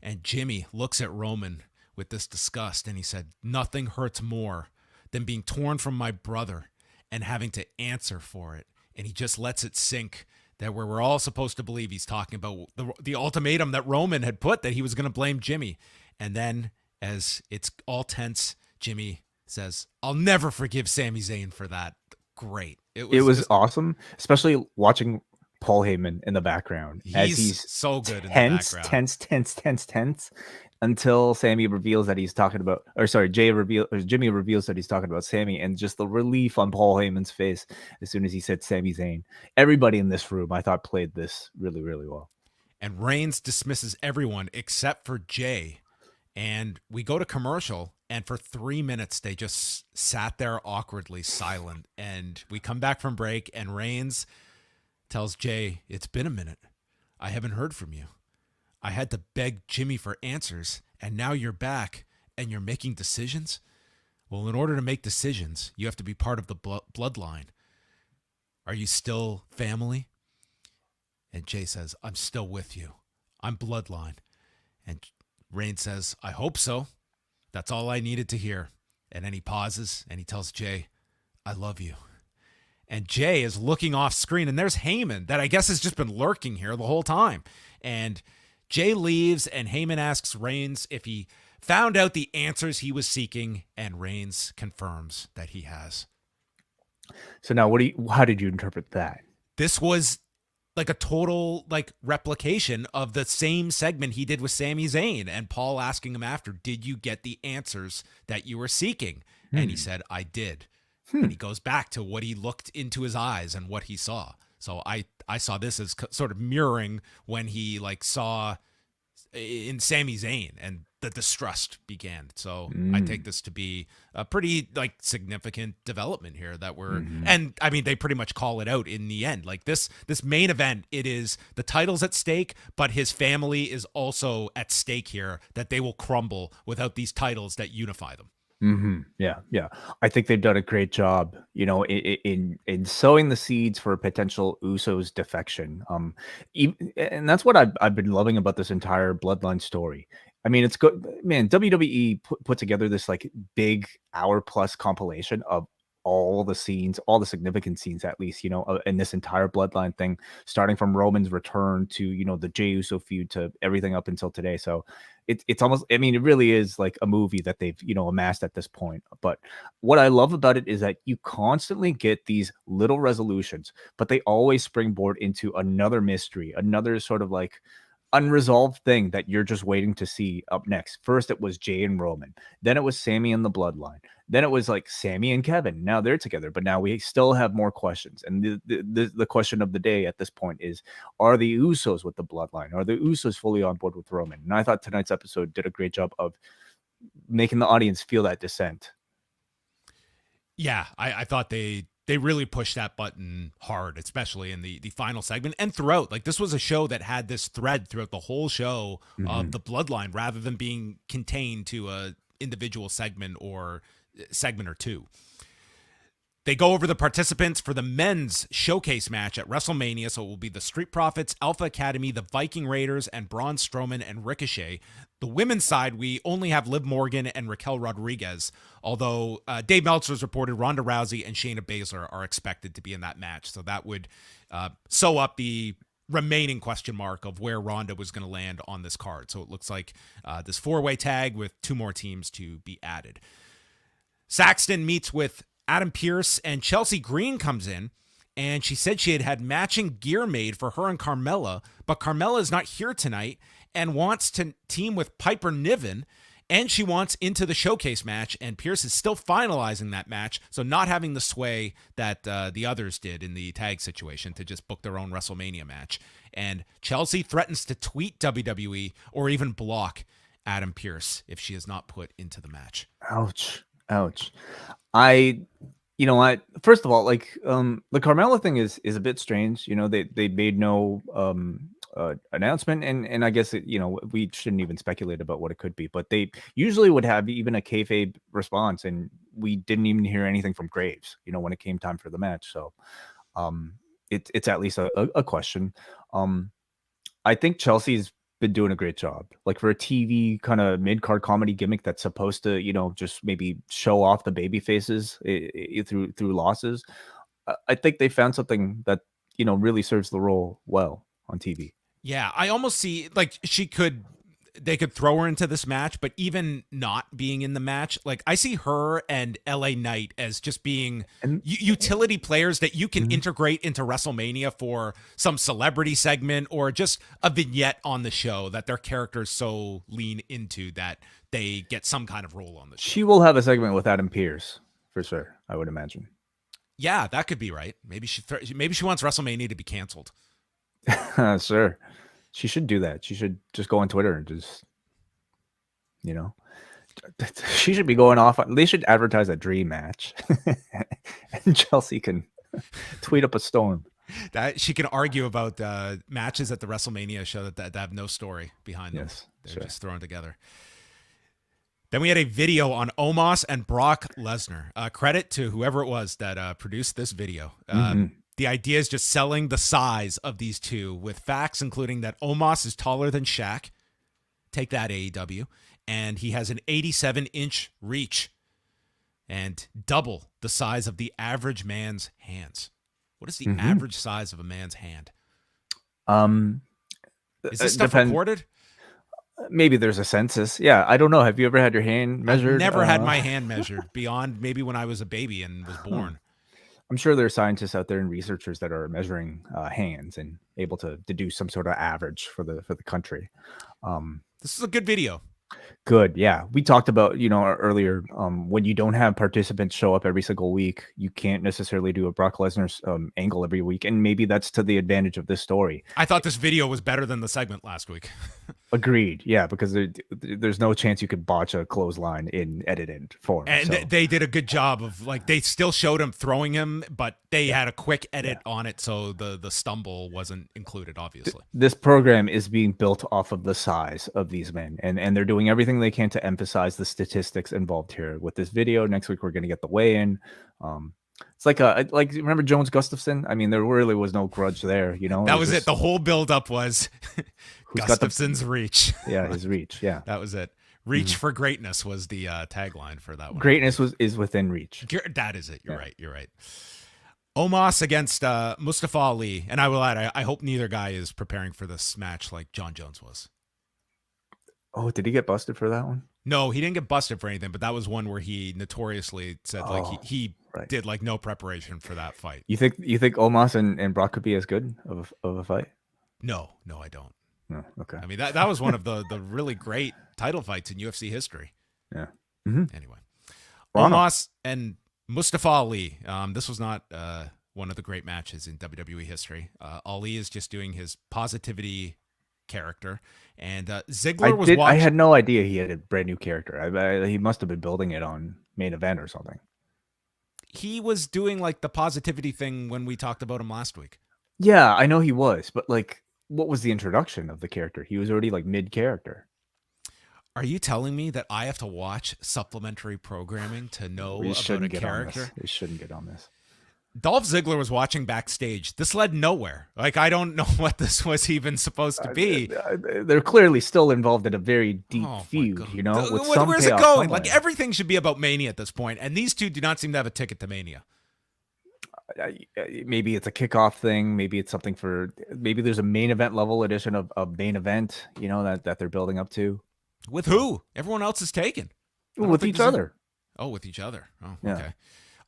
And Jimmy looks at Roman with this disgust, and he said, nothing hurts more than being torn from my brother and having to answer for it. And he just lets it sink, that we're all supposed to believe he's talking about the ultimatum that Roman had put, that he was going to blame Jimmy. And then, as it's all tense, Jimmy says, I'll never forgive Sami Zayn for that. Great.
It was awesome, especially watching Paul Heyman in the background.
He's so good in the background.
Tense. until Jimmy reveals that he's talking about Sammy, and just the relief on Paul Heyman's face as soon as he said Sami Zayn. Everybody in this room, I thought, played this really, really well.
And Reigns dismisses everyone except for Jay. And we go to commercial, and for 3 minutes, they just sat there awkwardly silent. And we come back from break, and Reigns tells Jay, "It's been a minute. I haven't heard from you. I had to beg Jimmy for answers, and now you're back, and you're making decisions? Well, in order to make decisions, you have to be part of the bloodline. Are you still family?" And Jay says, "I'm still with you. I'm bloodline." And Reigns says, "I hope so. That's all I needed to hear." And then he pauses and he tells Jay, "I love you." And Jay is looking off screen, and there's Heyman that I guess has just been lurking here the whole time. And Jay leaves, and Heyman asks Reigns if he found out the answers he was seeking, and Reigns confirms that he has.
So now how did you interpret that?
This was like a total replication of the same segment he did with Sami Zayn, and Paul asking him after, "Did you get the answers that you were seeking?" And he said, "I did." And he goes back to what he looked into his eyes and what he saw. So I saw this as sort of mirroring when he saw in Sami Zayn and the distrust began. So I take this to be a pretty significant development here that we're, and I mean, they pretty much call it out in the end. This main event, it is the title's at stake, but his family is also at stake here, that they will crumble without these titles that unify them.
Yeah. I think they've done a great job, in sowing the seeds for potential Usos defection. And that's what I've been loving about this entire Bloodline story. I mean, it's good, man. WWE put together this big hour-plus compilation of all the scenes, all the significant scenes, at least, in this entire Bloodline thing, starting from Roman's return to, the Jey Uso feud to everything up until today. So it's almost, I mean, it really is like a movie that they've, amassed at this point. But what I love about it is that you constantly get these little resolutions, but they always springboard into another mystery, another sort of unresolved thing that you're just waiting to see up next. First, it was Jay and Roman. Then it was Sammy and the Bloodline. Then it was Sammy and Kevin. Now they're together, but now we still have more questions. And the question of the day at this point is, are the Usos with the Bloodline? Are the Usos fully on board with Roman? And I thought tonight's episode did a great job of making the audience feel that dissent.
Yeah, I thought they really pushed that button hard, especially in the final segment and throughout. This was a show that had this thread throughout the whole show of the Bloodline, rather than being contained to a individual segment or two. They go over the participants for the men's showcase match at WrestleMania. So it will be the Street Profits, Alpha Academy, the Viking Raiders, and Braun Strowman and Ricochet. The women's side, we only have Liv Morgan and Raquel Rodriguez, although Dave Meltzer's reported Ronda Rousey and Shayna Baszler are expected to be in that match. So that would sew up the remaining question mark of where Ronda was going to land on this card. So it looks like this 4-way tag with 2 more teams to be added. Saxton meets with Adam Pearce, and Chelsea Green comes in, and she said she had matching gear made for her and Carmella, but Carmella is not here tonight and wants to team with Piper Niven, and she wants into the showcase match, and Pearce is still finalizing that match, so not having the sway that the others did in the tag situation to just book their own WrestleMania match. And Chelsea threatens to tweet WWE or even block Adam Pearce if she is not put into the match.
Ouch. First of all, the Carmella thing is a bit strange. They made no announcement, and I guess we shouldn't even speculate about what it could be, but they usually would have even a kayfabe response, and we didn't even hear anything from Graves, when it came time for the match. So it's at least a question. I think Chelsea's been doing a great job, for a TV kind of mid-card comedy gimmick that's supposed to, just maybe show off the baby faces through losses. I think they found something that, really serves the role well on TV.
Yeah, I almost see she could they could throw her into this match, but even not being in the match, like I see her and LA Knight as just being utility players that you can integrate into WrestleMania for some celebrity segment or just a vignette on the show that their characters so lean into that they get some kind of role on the show.
She will have a segment with Adam Pearce for sure, I would imagine.
Yeah, that could be right. Maybe she wants WrestleMania to be canceled.
Sure. She should do that. She should just go on Twitter and just, she should be going off. They should advertise a dream match, and Chelsea can tweet up a storm.
That she can argue about matches at the WrestleMania show that have no story behind them.
Yes,
They're just thrown together. Then we had a video on Omos and Brock Lesnar. Credit to whoever it was that produced this video. The idea is just selling the size of these two with facts, including that Omos is taller than Shaq. Take that, AEW. And he has an 87-inch reach and double the size of the average man's hands. What is the average size of a man's hand? Is this stuff recorded?
Maybe there's a census. Yeah, I don't know. Have you ever had your hand measured?
I've never had my hand measured beyond maybe when I was a baby and was born.
I'm sure there are scientists out there and researchers that are measuring hands and able to do some sort of average for the country.
This is a good video.
Good. Yeah. We talked about, earlier, when you don't have participants show up every single week, you can't necessarily do a Brock Lesnar's angle every week. And maybe that's to the advantage of this story.
I thought this video was better than the segment last week.
Agreed. Yeah, because there's no chance you could botch a clothesline in edited form.
And they did a good job of they still showed him throwing him, but they had a quick edit on it. So the stumble wasn't included, obviously.
This program is being built off of the size of these men, and they're doing everything they can to emphasize the statistics involved here. With this video, next week we're going to get the weigh-in. It's like remember Jones Gustafson? I mean, there really was no grudge there,
That was it. The whole buildup was Gustafson's reach.
Yeah, his reach. Yeah,
that was it. Reach for greatness was the tagline for that one.
Greatness is within reach.
That is it. You're right. You're right. Omos against Mustafa Ali, and I will add, I hope neither guy is preparing for this match like John Jones was.
Oh, did he get busted for that one?
No, he didn't get busted for anything, but that was one where he notoriously said he did like no preparation for that fight.
You think Omos and Brock could be as good of a fight?
No, I don't.
No, okay.
I mean that was one of the really great title fights in UFC history.
Yeah.
Anyway, Omos and Mustafa Ali. This was not one of the great matches in WWE history. Ali is just doing his positivity character, and Ziggler was watching.
I had no idea he had a brand new character. He must have been building it on Main Event or something.
He was doing like the positivity thing when we talked about him last week.
Yeah, I know he was, but like, what was the introduction of the character? He was already like mid-character.
Are you telling me that I have to watch supplementary programming to know about a character?
We shouldn't get on this.
Dolph Ziggler was watching backstage. This led nowhere. Like, I don't know what this was even supposed to be.
They're clearly still involved in a very deep feud,
Where's it going? Like, everything should be about Mania at this point, and these two do not seem to have a ticket to Mania.
Maybe it's a kickoff thing. Maybe it's something maybe there's a main event level edition of main event, that they're building up to.
With who? Everyone else is taken.
With each other.
Oh, with each other. Oh,
yeah.
Okay.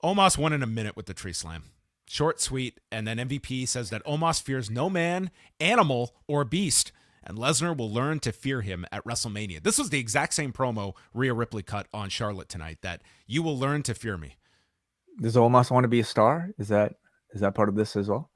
Omos won in a minute with the tree slam. Short, sweet, and then MVP says that Omos fears no man, animal, or beast, and Lesnar will learn to fear him at WrestleMania. This was the exact same promo Rhea Ripley cut on Charlotte tonight, that you will learn to fear me.
Does Omos want to be a star? Is that part of this as well?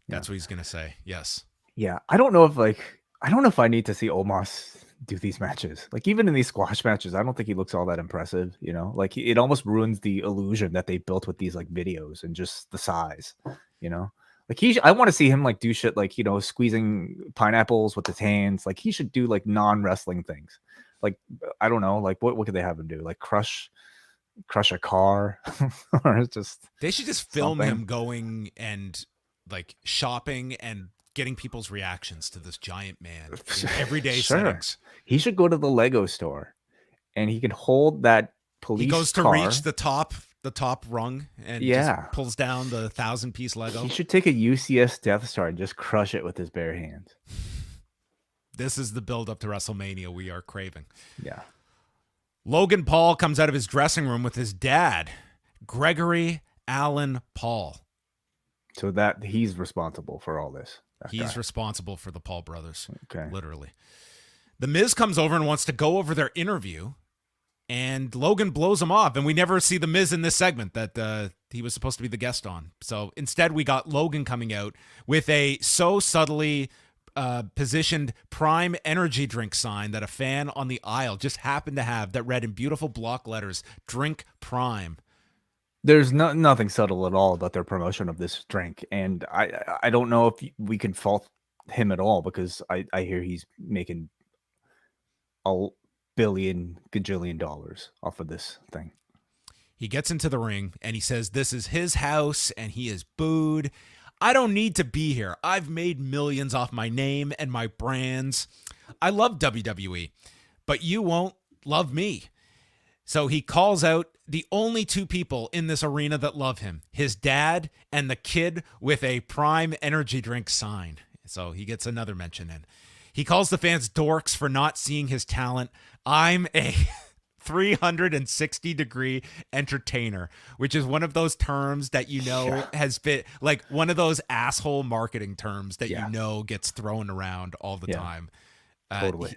That's what he's going to say. Yes.
Yeah. I don't know if I need to see Omos do these matches. Like, even in these squash matches, I don't think he looks all that impressive, like it almost ruins the illusion that they built with these like videos and just the size, like I want to see him like do shit like, squeezing pineapples with his hands. Like, he should do like non-wrestling things. Like, I don't know, like what could they have him do? Like crush a car or just
they should just film him going and like shopping and getting people's reactions to this giant man in everyday settings.
He should go to the Lego store and he can hold that police
He goes to
car.
reach the top rung and just pulls down the 1,000-piece Lego.
He should take a UCS Death Star and just crush it with his bare hands.
This is the build up to WrestleMania we are craving.
Yeah.
Logan Paul comes out of his dressing room with his dad, Gregory Allen Paul.
So that he's responsible for all this.
He's responsible for the Paul brothers.
Okay.
Literally. The Miz comes over and wants to go over their interview, and Logan blows him off, and we never see the Miz in this segment that he was supposed to be the guest on. So instead, we got Logan coming out with a so subtly positioned Prime energy drink sign that a fan on the aisle just happened to have that read in beautiful block letters, "Drink Prime."
There's nothing subtle at all about their promotion of this drink, and I don't know if we can fault him at all, because I hear he's making $1 billion gajillion dollars off of this thing.
He gets into the ring and he says this is his house, and he is booed. I don't need to be here. I've made millions off my name and my brands. I love WWE, but you won't love me. So he calls out the only two people in this arena that love him, his dad and the kid with a Prime energy drink sign. So he gets another mention in. He calls the fans dorks for not seeing his talent. I'm a 360-degree entertainer, which is one of those terms that has been like one of those asshole marketing terms that gets thrown around all the time.
Totally.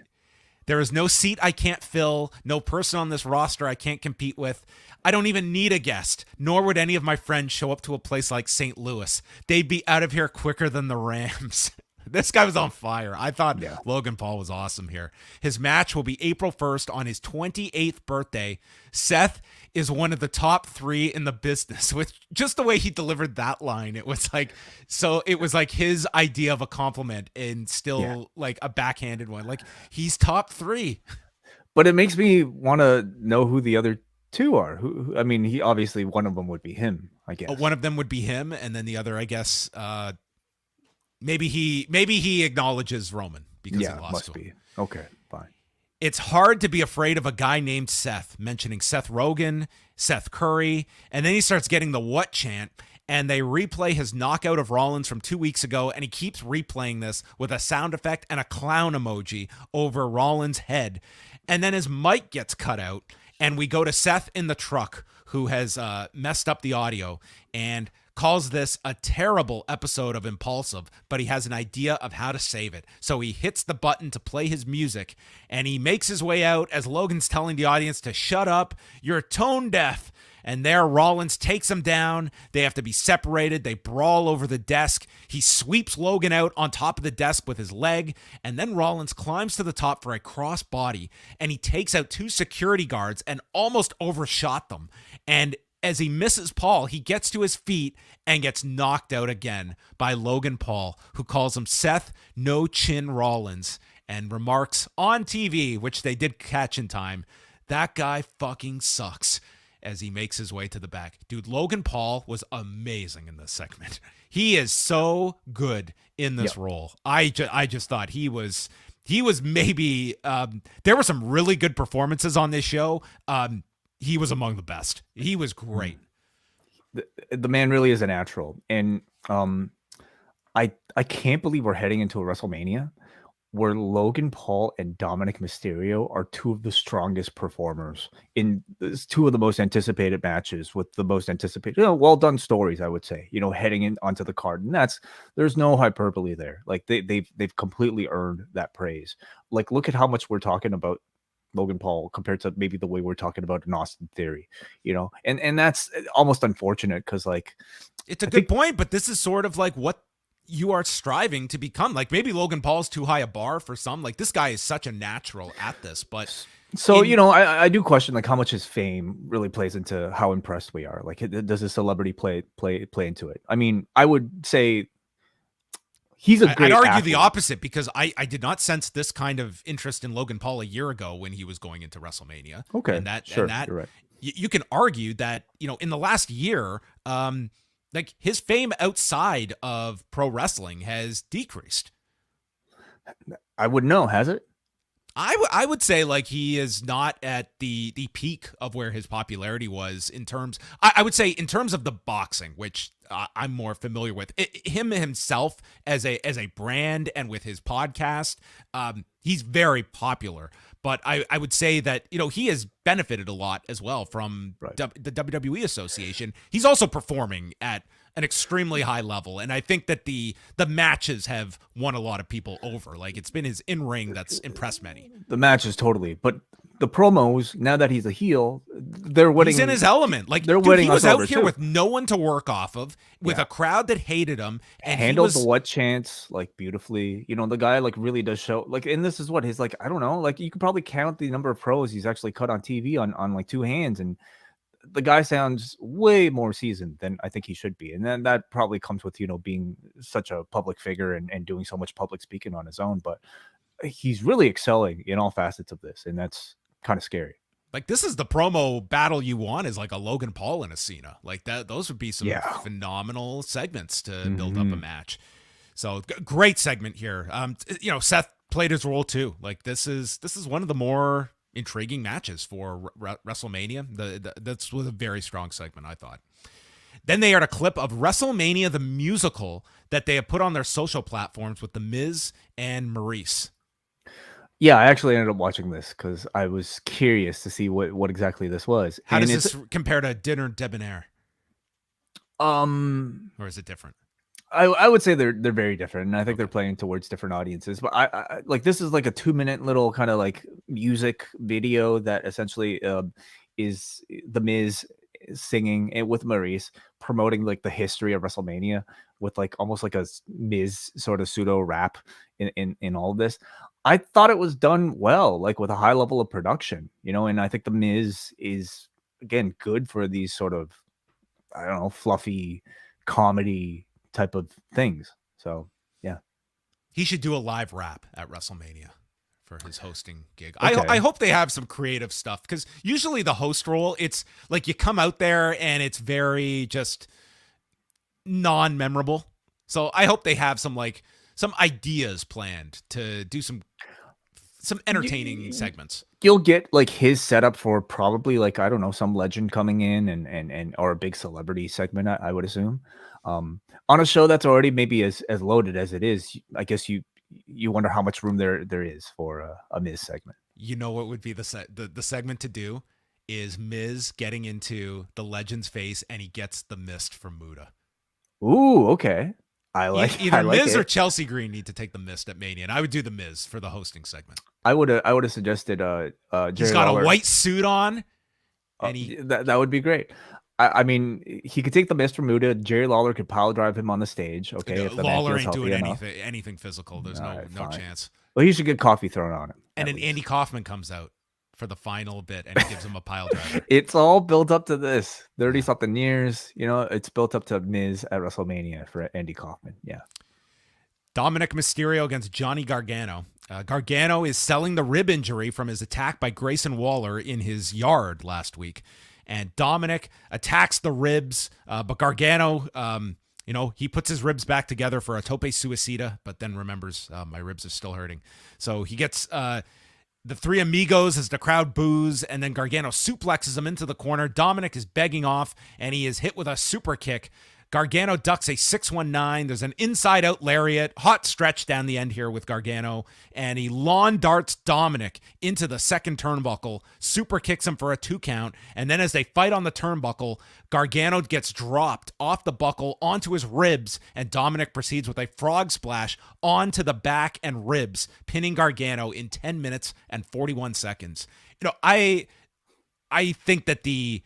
There is no seat I can't fill, no person on this roster I can't compete with. I don't even need a guest, nor would any of my friends show up to a place like St. Louis. They'd be out of here quicker than the Rams. This guy was on fire. I thought Logan Paul was awesome here. His match will be April 1st on his 28th birthday. Seth is one of the top 3 in the business. With just the way he delivered that line, it was like his idea of a compliment and still like a backhanded one. Like, he's top 3.
But it makes me want to know who the other 2 are. Who I mean, he obviously, one of them would be him, I guess.
One of them would be him, and then the other, I guess, maybe he acknowledges Roman because he lost
must
to him.
be. Okay, fine.
It's hard to be afraid of a guy named Seth, mentioning Seth Rogen, Seth Curry, and then he starts getting the what chant, and they replay his knockout of Rollins from 2 weeks ago, and he keeps replaying this with a sound effect and a clown emoji over Rollins' head. And then his mic gets cut out, and we go to Seth in the truck, who has messed up the audio, and calls this a terrible episode of Impaulsive, but he has an idea of how to save it. So he hits the button to play his music, and he makes his way out as Logan's telling the audience to shut up, you're tone deaf. And there Rollins takes him down. They have to be separated. They brawl over the desk. He sweeps Logan out on top of the desk with his leg, and then Rollins climbs to the top for a cross body, and he takes out 2 security guards and almost overshot them. And as he misses Paul, he gets to his feet and gets knocked out again by Logan Paul, who calls him Seth No Chin Rollins, and remarks on TV, which they did catch in time, that guy fucking sucks, as he makes his way to the back. Dude, Logan Paul was amazing in this segment. He is so good in this role. I just thought he was maybe, there were some really good performances on this show. He was among the best. He was great.
The man really is a natural. And I can't believe we're heading into a WrestleMania where Logan Paul and Dominik Mysterio are 2 of the strongest performers in 2 of the most anticipated matches with the most anticipated, well done stories, I would say, heading in onto the card. And there's no hyperbole there. Like they've completely earned that praise. Like, look at how much we're talking about Logan Paul compared to maybe the way we're talking about an Austin Theory, and that's almost unfortunate because, like,
it's a good point, but this is sort of like what you are striving to become. Like, maybe Logan Paul's too high a bar for some. Like, this guy is such a natural at this, but
so I do question like how much his fame really plays into how impressed we are. Like, does his celebrity play into it? I mean, I would say he's a great
I'd argue
athlete.
the opposite, because I did not sense this kind of interest in Logan Paul a year ago when he was going into WrestleMania.
Okay,
and that
you're right.
You can argue that in the last year, like, his fame outside of pro wrestling has decreased.
I wouldn't know, has it?
I would say like he is not at the peak of where his popularity was in terms. I would say in terms of the boxing, which I'm more familiar with. Him himself as a brand and with his podcast, he's very popular. But I would say that, you know, he has benefited a lot as well from the WWE Association. He's also performing at an extremely high level. And I think that the matches have won a lot of people over. Like, it's been his in-ring that's impressed many.
The matches totally. But the promos, now that he's a heel, they're winning.
He's in his element. Like,
they're
dude,
winning.
He was out here
too.
with no one to work off of, with a crowd that hated him. And
handled the what chants like beautifully. You know, the guy like really does show like, and this is what his like, I don't know, like you could probably count the number of pros he's actually cut on TV on like two hands, and the guy sounds way more seasoned than I think he should be. And then that probably comes with, you know, being such a public figure and doing so much public speaking on his own. But he's really excelling in all facets of this, and that's kind of scary.
Like, this is the promo battle you want, is like a Logan Paul and a Cena. Like that, those would be some phenomenal segments to build up a match. So great segment here. You know, Seth played his role too. Like this is one of the more intriguing matches for WrestleMania. That was a very strong segment, I thought. Then they aired a clip of WrestleMania the musical that they have put on their social platforms with The Miz and Maurice.
Yeah, I actually ended up watching this because I was curious to see what exactly this was.
How does this compare to Dinner Debonair? Or is it different?
I would say they're very different, and I think they're playing towards different audiences. But I like, this is like a 2-minute little kind of like music video that essentially is The Miz singing it with Maurice, promoting like the history of WrestleMania with like almost like a Miz sort of pseudo rap in all of this. I thought it was done well, like with a high level of production, you know, and I think The Miz is, again, good for these sort of, I don't know, fluffy comedy type of things. So, yeah.
He should do a live rap at WrestleMania for his hosting gig.
Okay.
I hope they have some creative stuff, because usually the host role, it's like you come out there and it's very just non-memorable. So I hope they have some ideas planned to do some entertaining segments.
You'll get like his setup for probably like, I don't know, some legend coming in and or a big celebrity segment, I would assume. On a show that's already maybe as loaded as it is, I guess you wonder how much room there is for a Miz segment.
You know what would be the segment to do is Miz getting into the legend's face and he gets the mist from Muta.
Ooh, okay.
Either Miz or Chelsea Green need to take the mist at Mania, and I would do the Miz for the hosting segment.
I would have suggested Jerry
He's got
Lawler.
A white suit on, and
that would be great. I mean, he could take the mist from Muta. Jerry Lawler could pile drive him on the stage. Okay, if the
Lawler
ain't
doing anything physical. There's no chance.
Well, he should get coffee thrown on him.
And then Andy Kaufman comes out for the final bit, and he gives him a pile driver.
It's all built up to this 30-something years. You know, it's built up to Miz at WrestleMania for Andy Kaufman. Yeah.
Dominik Mysterio against Johnny Gargano. Gargano is selling the rib injury from his attack by Grayson Waller in his yard last week. And Dominik attacks the ribs, but Gargano, he puts his ribs back together for a tope suicida, but then remembers, my ribs are still hurting. So he gets the three amigos as the crowd boos, and then Gargano suplexes him into the corner. Dominik is begging off, and he is hit with a super kick. Gargano ducks a 619. There's an inside-out lariat, hot stretch down the end here with Gargano, and he lawn darts Dominik into the second turnbuckle, super kicks him for a 2 count, and then as they fight on the turnbuckle, Gargano gets dropped off the buckle onto his ribs, and Dominik proceeds with a frog splash onto the back and ribs, pinning Gargano in 10 minutes and 41 seconds. You know, I think that the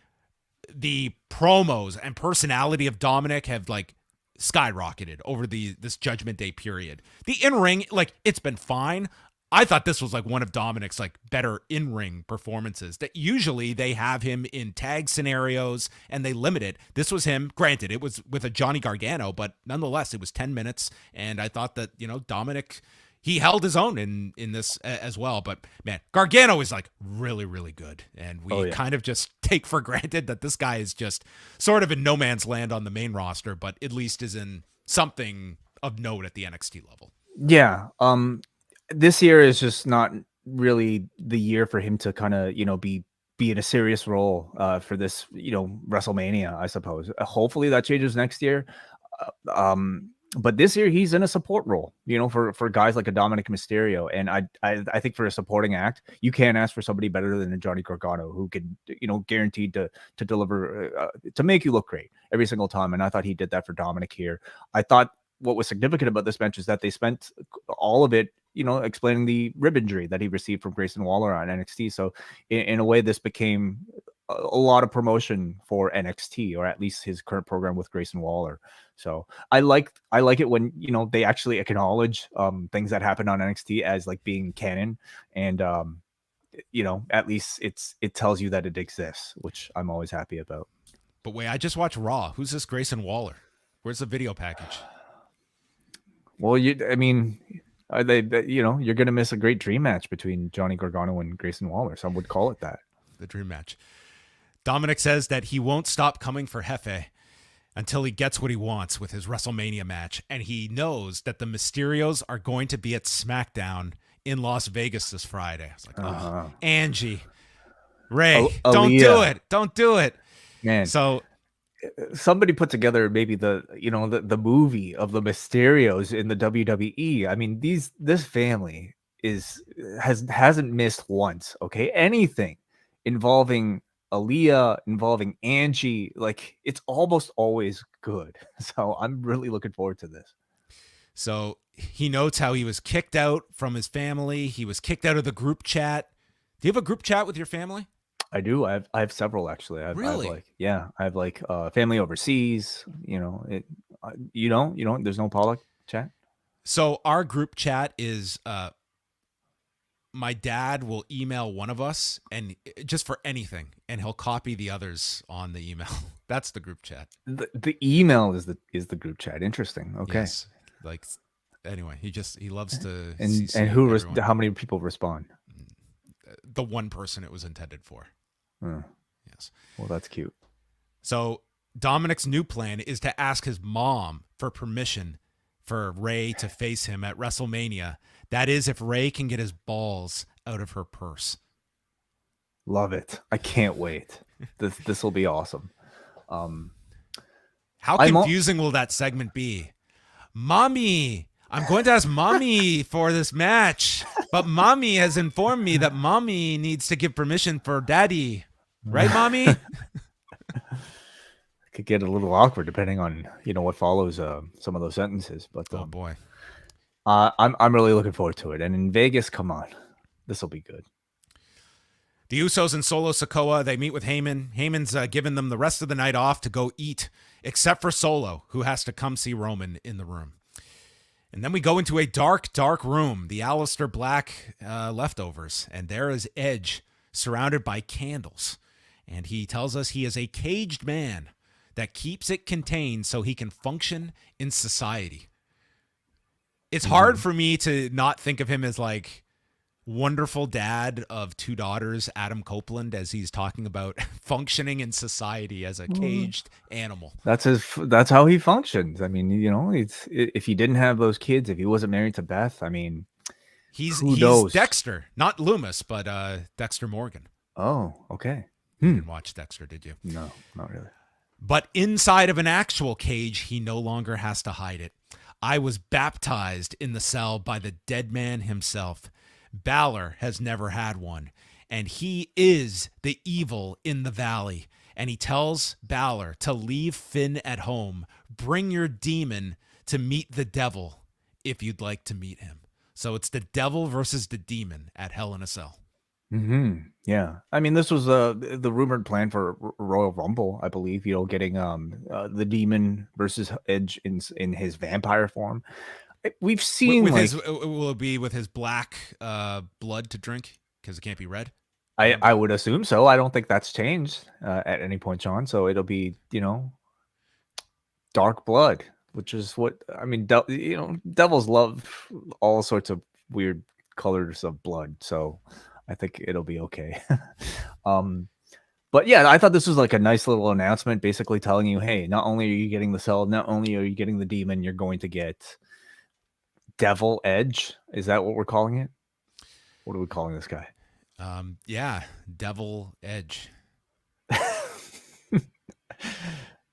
promos and personality of Dominik have like skyrocketed over this Judgment Day period. The in-ring, like, it's been fine. I thought this was like one of Dominik's like better in-ring performances, that usually they have him in tag scenarios and they limit it. This was him. Granted, it was with a Johnny Gargano, but nonetheless, it was 10 minutes. And I thought that, Dominik, he held his own in this as well. But man, Gargano is like really, really good. And we kind of just take for granted that this guy is just sort of in no man's land on the main roster, but at least is in something of note at the NXT level.
Yeah. This year is just not really the year for him to kind of, be in a serious role for this, WrestleMania, I suppose. Hopefully that changes next year. But this year he's in a support role, for guys like a Dominik Mysterio. And I think for a supporting act, you can't ask for somebody better than a Johnny Gargano, who could, guaranteed to deliver, to make you look great every single time. And I thought he did that for Dominik here. I thought what was significant about this match is that they spent all of it, explaining the rib injury that he received from Grayson Waller on NXT. So in a way, this became a lot of promotion for NXT, or at least his current program with Grayson Waller. So I like it when, they actually acknowledge things that happen on NXT as like being canon, and at least it tells you that it exists, which I'm always happy about.
But wait, I just watched Raw. Who's this Grayson Waller? Where's the video package?
Well, you're going to miss a great dream match between Johnny Gargano and Grayson Waller. Some would call it that.
The dream match. Dominik says that he won't stop coming for Jefe until he gets what he wants with his WrestleMania match. And he knows that the Mysterios are going to be at SmackDown in Las Vegas this Friday. I was like, oh, Angie, Ray, don't do it. Don't do it.
Man.
So
somebody put together maybe the movie of the Mysterios in the WWE. I mean, this family hasn't missed once. Okay, anything involving Aaliyah, involving Angie, like it's almost always good. So I'm really looking forward to this.
So he notes how he was kicked out from his family. He was kicked out of the group chat. Do you have a group chat with your family?
I do. I have several actually.
Really?
I have family overseas. You don't. There's no Pollock chat.
So our group chat is my dad will email one of us, and just for anything, and he'll copy the others on the email. That's the group chat.
The email is the group chat. Interesting. Okay. Yes.
Like anyway, he loves to.
And how many people respond?
The one person it was intended for. Yes.
Well, that's cute.
So Dominik's new plan is to ask his mom for permission for Ray to face him at WrestleMania. That is, if Ray can get his balls out of her purse.
Love it. I can't wait. This will be awesome.
How confusing will that segment be? Mommy, I'm going to ask Mommy for this match, but Mommy has informed me that Mommy needs to give permission for Daddy. Right, Mommy?
Could get a little awkward depending on what follows some of those sentences. But
oh boy,
I'm really looking forward to it. And in Vegas, come on, this will be good.
The Usos and Solo Sikoa, they meet with Heyman. Heyman's given them the rest of the night off to go eat, except for Solo, who has to come see Roman in the room. And then we go into a dark, dark room, the Aleister Black leftovers, and there is Edge surrounded by candles. And he tells us he is a caged man that keeps it contained so he can function in society. It's hard for me to not think of him as like wonderful dad of two daughters, Adam Copeland, as he's talking about functioning in society as a caged animal.
That's how he functions. I mean, if he didn't have those kids, if he wasn't married to Beth, I mean,
he's
knows?
Dexter, not Loomis, but Dexter Morgan.
Oh, okay.
You didn't watch Dexter, did you?
No, not really.
But inside of an actual cage, he no longer has to hide it. I was baptized in the cell by the dead man himself. Balor has never had one, and he is the evil in the valley. And he tells Balor to leave Finn at home. Bring your demon to meet the devil if you'd like to meet him. So it's the devil versus the demon at Hell in a Cell.
Yeah. I mean, this was the rumored plan for Royal Rumble, I believe, getting the demon versus Edge in his vampire form. We've seen
will it be with his black blood to drink because it can't be red?
I would assume so. I don't think that's changed at any point, John. So it'll be dark blood, which is what I mean. Devils love all sorts of weird colors of blood, so I think it'll be okay. But yeah, I thought this was like a nice little announcement, basically telling you, hey, not only are you getting the cell, not only are you getting the demon, you're going to get Devil Edge. Is that what we're calling it? What are we calling this guy?
Yeah, Devil Edge.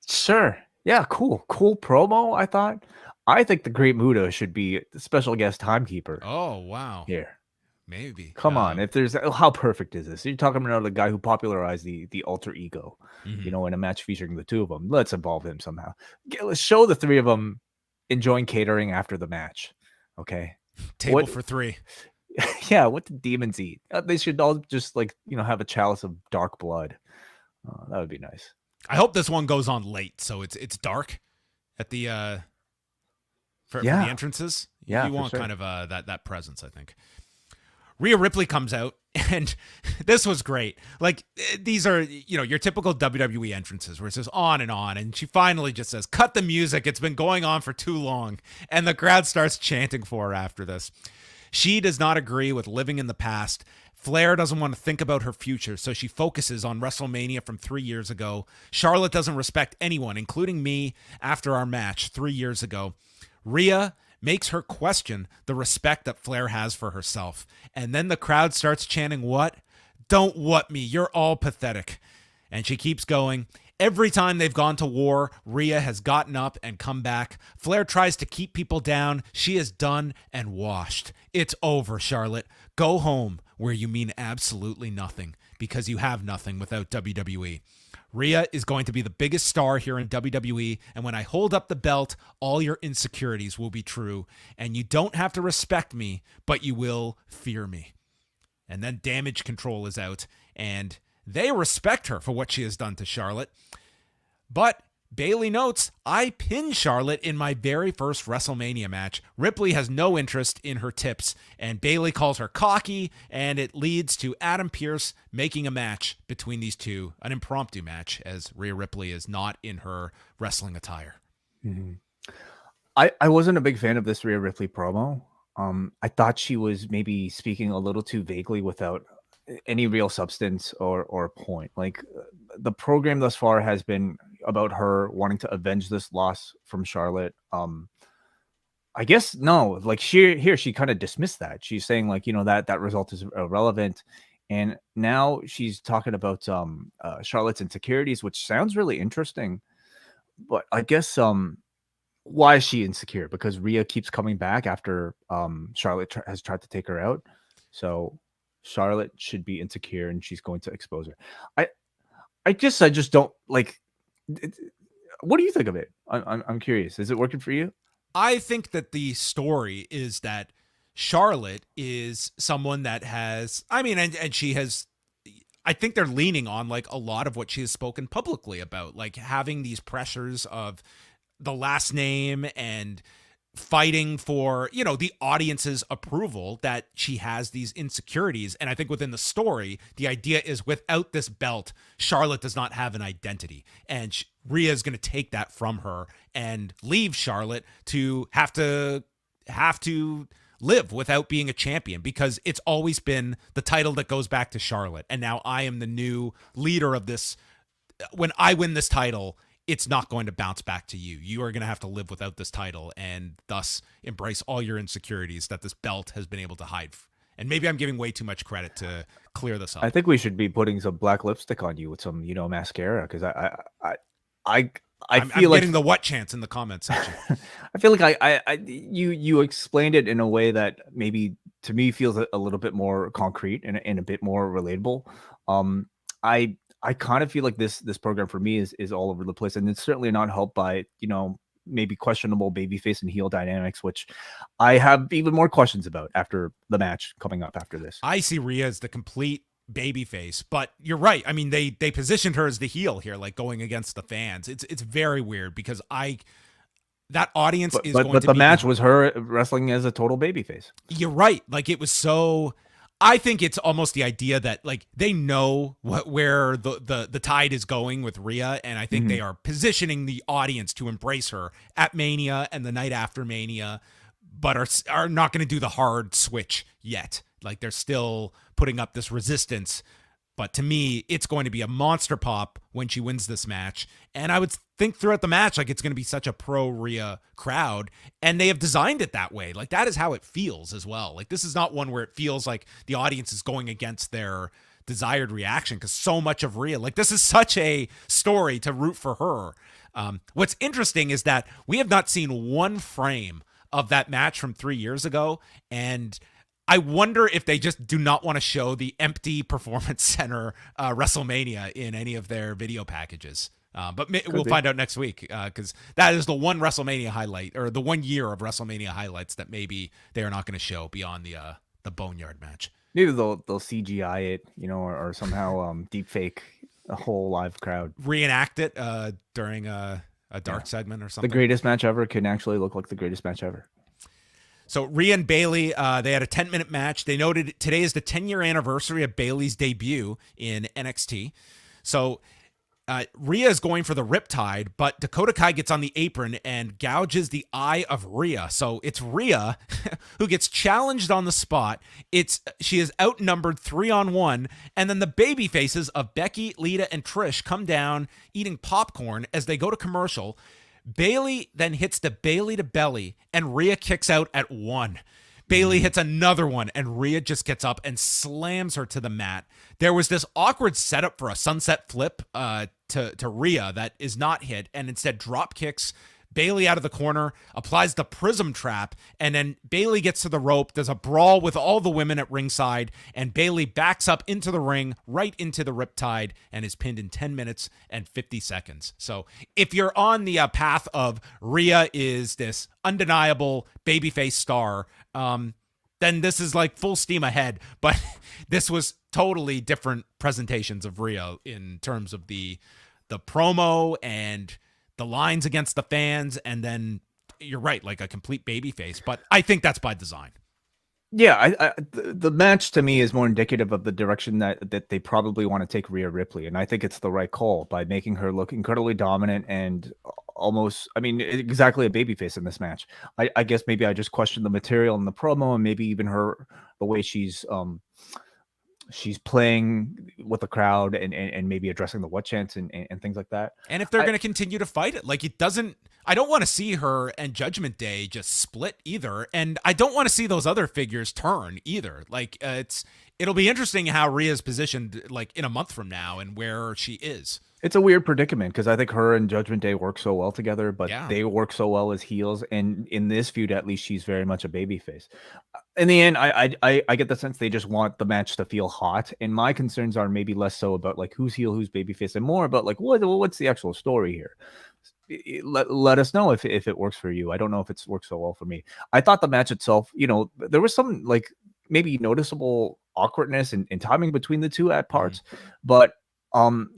Sure. Yeah, cool promo. I think the Great Muta should be the special guest timekeeper.
Oh wow,
here.
Maybe.
Come on, if there's how perfect is this? You're talking about the guy who popularized the alter ego,
Mm-hmm.
you know, in a match featuring the two of them. Let's involve him somehow. Let's show the three of them enjoying catering after the match. Okay,
Table for three.
Yeah, what the demons eat? They should all just have a chalice of dark blood. That would be nice.
I hope this one goes on late, so it's dark at the for the entrances.
Yeah,
you want
sure.
kind of that presence, I think. Rhea Ripley comes out, and this was great. Like, these are, your typical WWE entrances where it says on, and she finally just says, cut the music. It's been going on for too long. And the crowd starts chanting for her after this. She does not agree with living in the past. Flair doesn't want to think about her future, so she focuses on WrestleMania from 3 years ago. Charlotte doesn't respect anyone, including me, after our match 3 years ago. Rhea makes her question the respect that Flair has for herself. And then the crowd starts chanting, what? Don't what me. You're all pathetic. And she keeps going. Every time they've gone to war, Rhea has gotten up and come back. Flair tries to keep people down. She is done and washed. It's over, Charlotte. Go home, where you mean absolutely nothing, because you have nothing without WWE. Rhea is going to be the biggest star here in WWE, and when I hold up the belt, all your insecurities will be true, and you don't have to respect me, but you will fear me. And then Damage Control is out, and they respect her for what she has done to Charlotte. But Bayley notes, I pinned Charlotte in my very first WrestleMania match. Ripley has no interest in her tips, and Bayley calls her cocky, and it leads to Adam Pearce making a match between these two, an impromptu match, as Rhea Ripley is not in her wrestling attire.
Mm-hmm. I wasn't a big fan of this Rhea Ripley promo. I thought she was maybe speaking a little too vaguely without any real substance or point. Like, the program thus far has been about her wanting to avenge this loss from Charlotte. I guess no, like she kind of dismissed that. She's saying that result is irrelevant, and now she's talking about Charlotte's insecurities, which sounds really interesting. But I guess why is she insecure? Because Rhea keeps coming back after Charlotte has tried to take her out, so Charlotte should be insecure, and she's going to expose her. I just don't like. What do you think of it? I'm curious. Is it working for you?
I think that the story is that Charlotte is someone that has, and she has, I think they're leaning on like a lot of what she has spoken publicly about, like having these pressures of the last name and fighting for, the audience's approval, that she has these insecurities. And I think within the story, the idea is without this belt, Charlotte does not have an identity. And Rhea is going to take that from her and leave Charlotte to have to live without being a champion, because it's always been the title that goes back to Charlotte. And now I am the new leader of this. When I win this title, it's not going to bounce back to you. You are going to have to live without this title and thus embrace all your insecurities that this belt has been able to hide. And maybe I'm giving way too much credit to clear this up.
I think we should be putting some black lipstick on you with some, mascara, because I'm feel like
getting the what chance in the comments section.
I feel like you explained it in a way that maybe to me feels a little bit more concrete and a bit more relatable. I kind of feel like this program for me is all over the place, and it's certainly not helped by maybe questionable babyface and heel dynamics, which I have even more questions about after the match coming up after this.
I see Rhea as the complete babyface, but you're right. I mean, they positioned her as the heel here, like going against the fans. It's very weird because that audience is going to be.
But the match was her wrestling as a total babyface.
You're right. Like, it was so. I think it's almost the idea that like they know where the tide is going with Rhea, and I think they are positioning the audience to embrace her at Mania and the night after Mania, but are not going to do the hard switch yet. Like, they're still putting up this resistance But to me, it's going to be a monster pop when she wins this match. And I would think throughout the match, like, it's going to be such a pro Rhea crowd. And they have designed it that way. Like, that is how it feels as well. Like, this is not one where it feels like the audience is going against their desired reaction, because so much of Rhea, like, this is such a story to root for her. What's interesting is that we have not seen one frame of that match from 3 years ago. And I wonder if they just do not want to show the empty Performance Center WrestleMania in any of their video packages. But we'll find out next week, because that is the one WrestleMania highlight, or the 1 year of WrestleMania highlights that maybe they are not going to show beyond the Boneyard match.
Maybe they'll CGI it, or somehow deep fake a whole live crowd.
Reenact it during a dark segment or something.
The greatest match ever can actually look like the greatest match ever.
So Rhea and Bayley, they had a 10-minute match. They noted today is the 10-year anniversary of Bayley's debut in NXT. So Rhea is going for the Riptide, but Dakota Kai gets on the apron and gouges the eye of Rhea. So it's Rhea who gets challenged on the spot. She is outnumbered 3-on-1, and then the baby faces of Becky, Lita, and Trish come down eating popcorn as they go to commercial. Bayley then hits the Bayley to belly, and Rhea kicks out at 1. Bayley hits another one, and Rhea just gets up and slams her to the mat. There was this awkward setup for a sunset flip to Rhea that is not hit, and instead drop kicks Bayley out of the corner, applies the prism trap, and then Bayley gets to the rope. There's a brawl with all the women at ringside, and Bayley backs up into the ring, right into the Riptide, and is pinned in 10 minutes and 50 seconds. So if you're on the path of Rhea is this undeniable babyface star, then this is like full steam ahead. But this was totally different presentations of Rhea in terms of the promo and the lines against the fans, and then you're right, like a complete babyface. But I think that's by design.
Yeah, the match to me is more indicative of the direction that they probably want to take Rhea Ripley, and I think it's the right call by making her look incredibly dominant and almost, exactly a babyface in this match. I guess maybe I just questioned the material and the promo, and maybe even the way she's playing with the crowd and maybe addressing the what chants and things like that.
And if they're going to continue to fight it, like, I don't want to see her and Judgment Day just split either. And I don't want to see those other figures turn either. Like, it'll be interesting how Rhea's positioned, like, in a month from now and where she is.
It's a weird predicament because I think her and Judgment Day work so well together, but they work so well as heels. And in this feud, at least, she's very much a babyface. In the end, I get the sense they just want the match to feel hot. And my concerns are maybe less so about like who's heel, who's babyface, and more about like what's the actual story here. Let us know if it works for you. I don't know if it's worked so well for me. I thought the match itself, there was some like maybe noticeable awkwardness and timing between the two at parts, but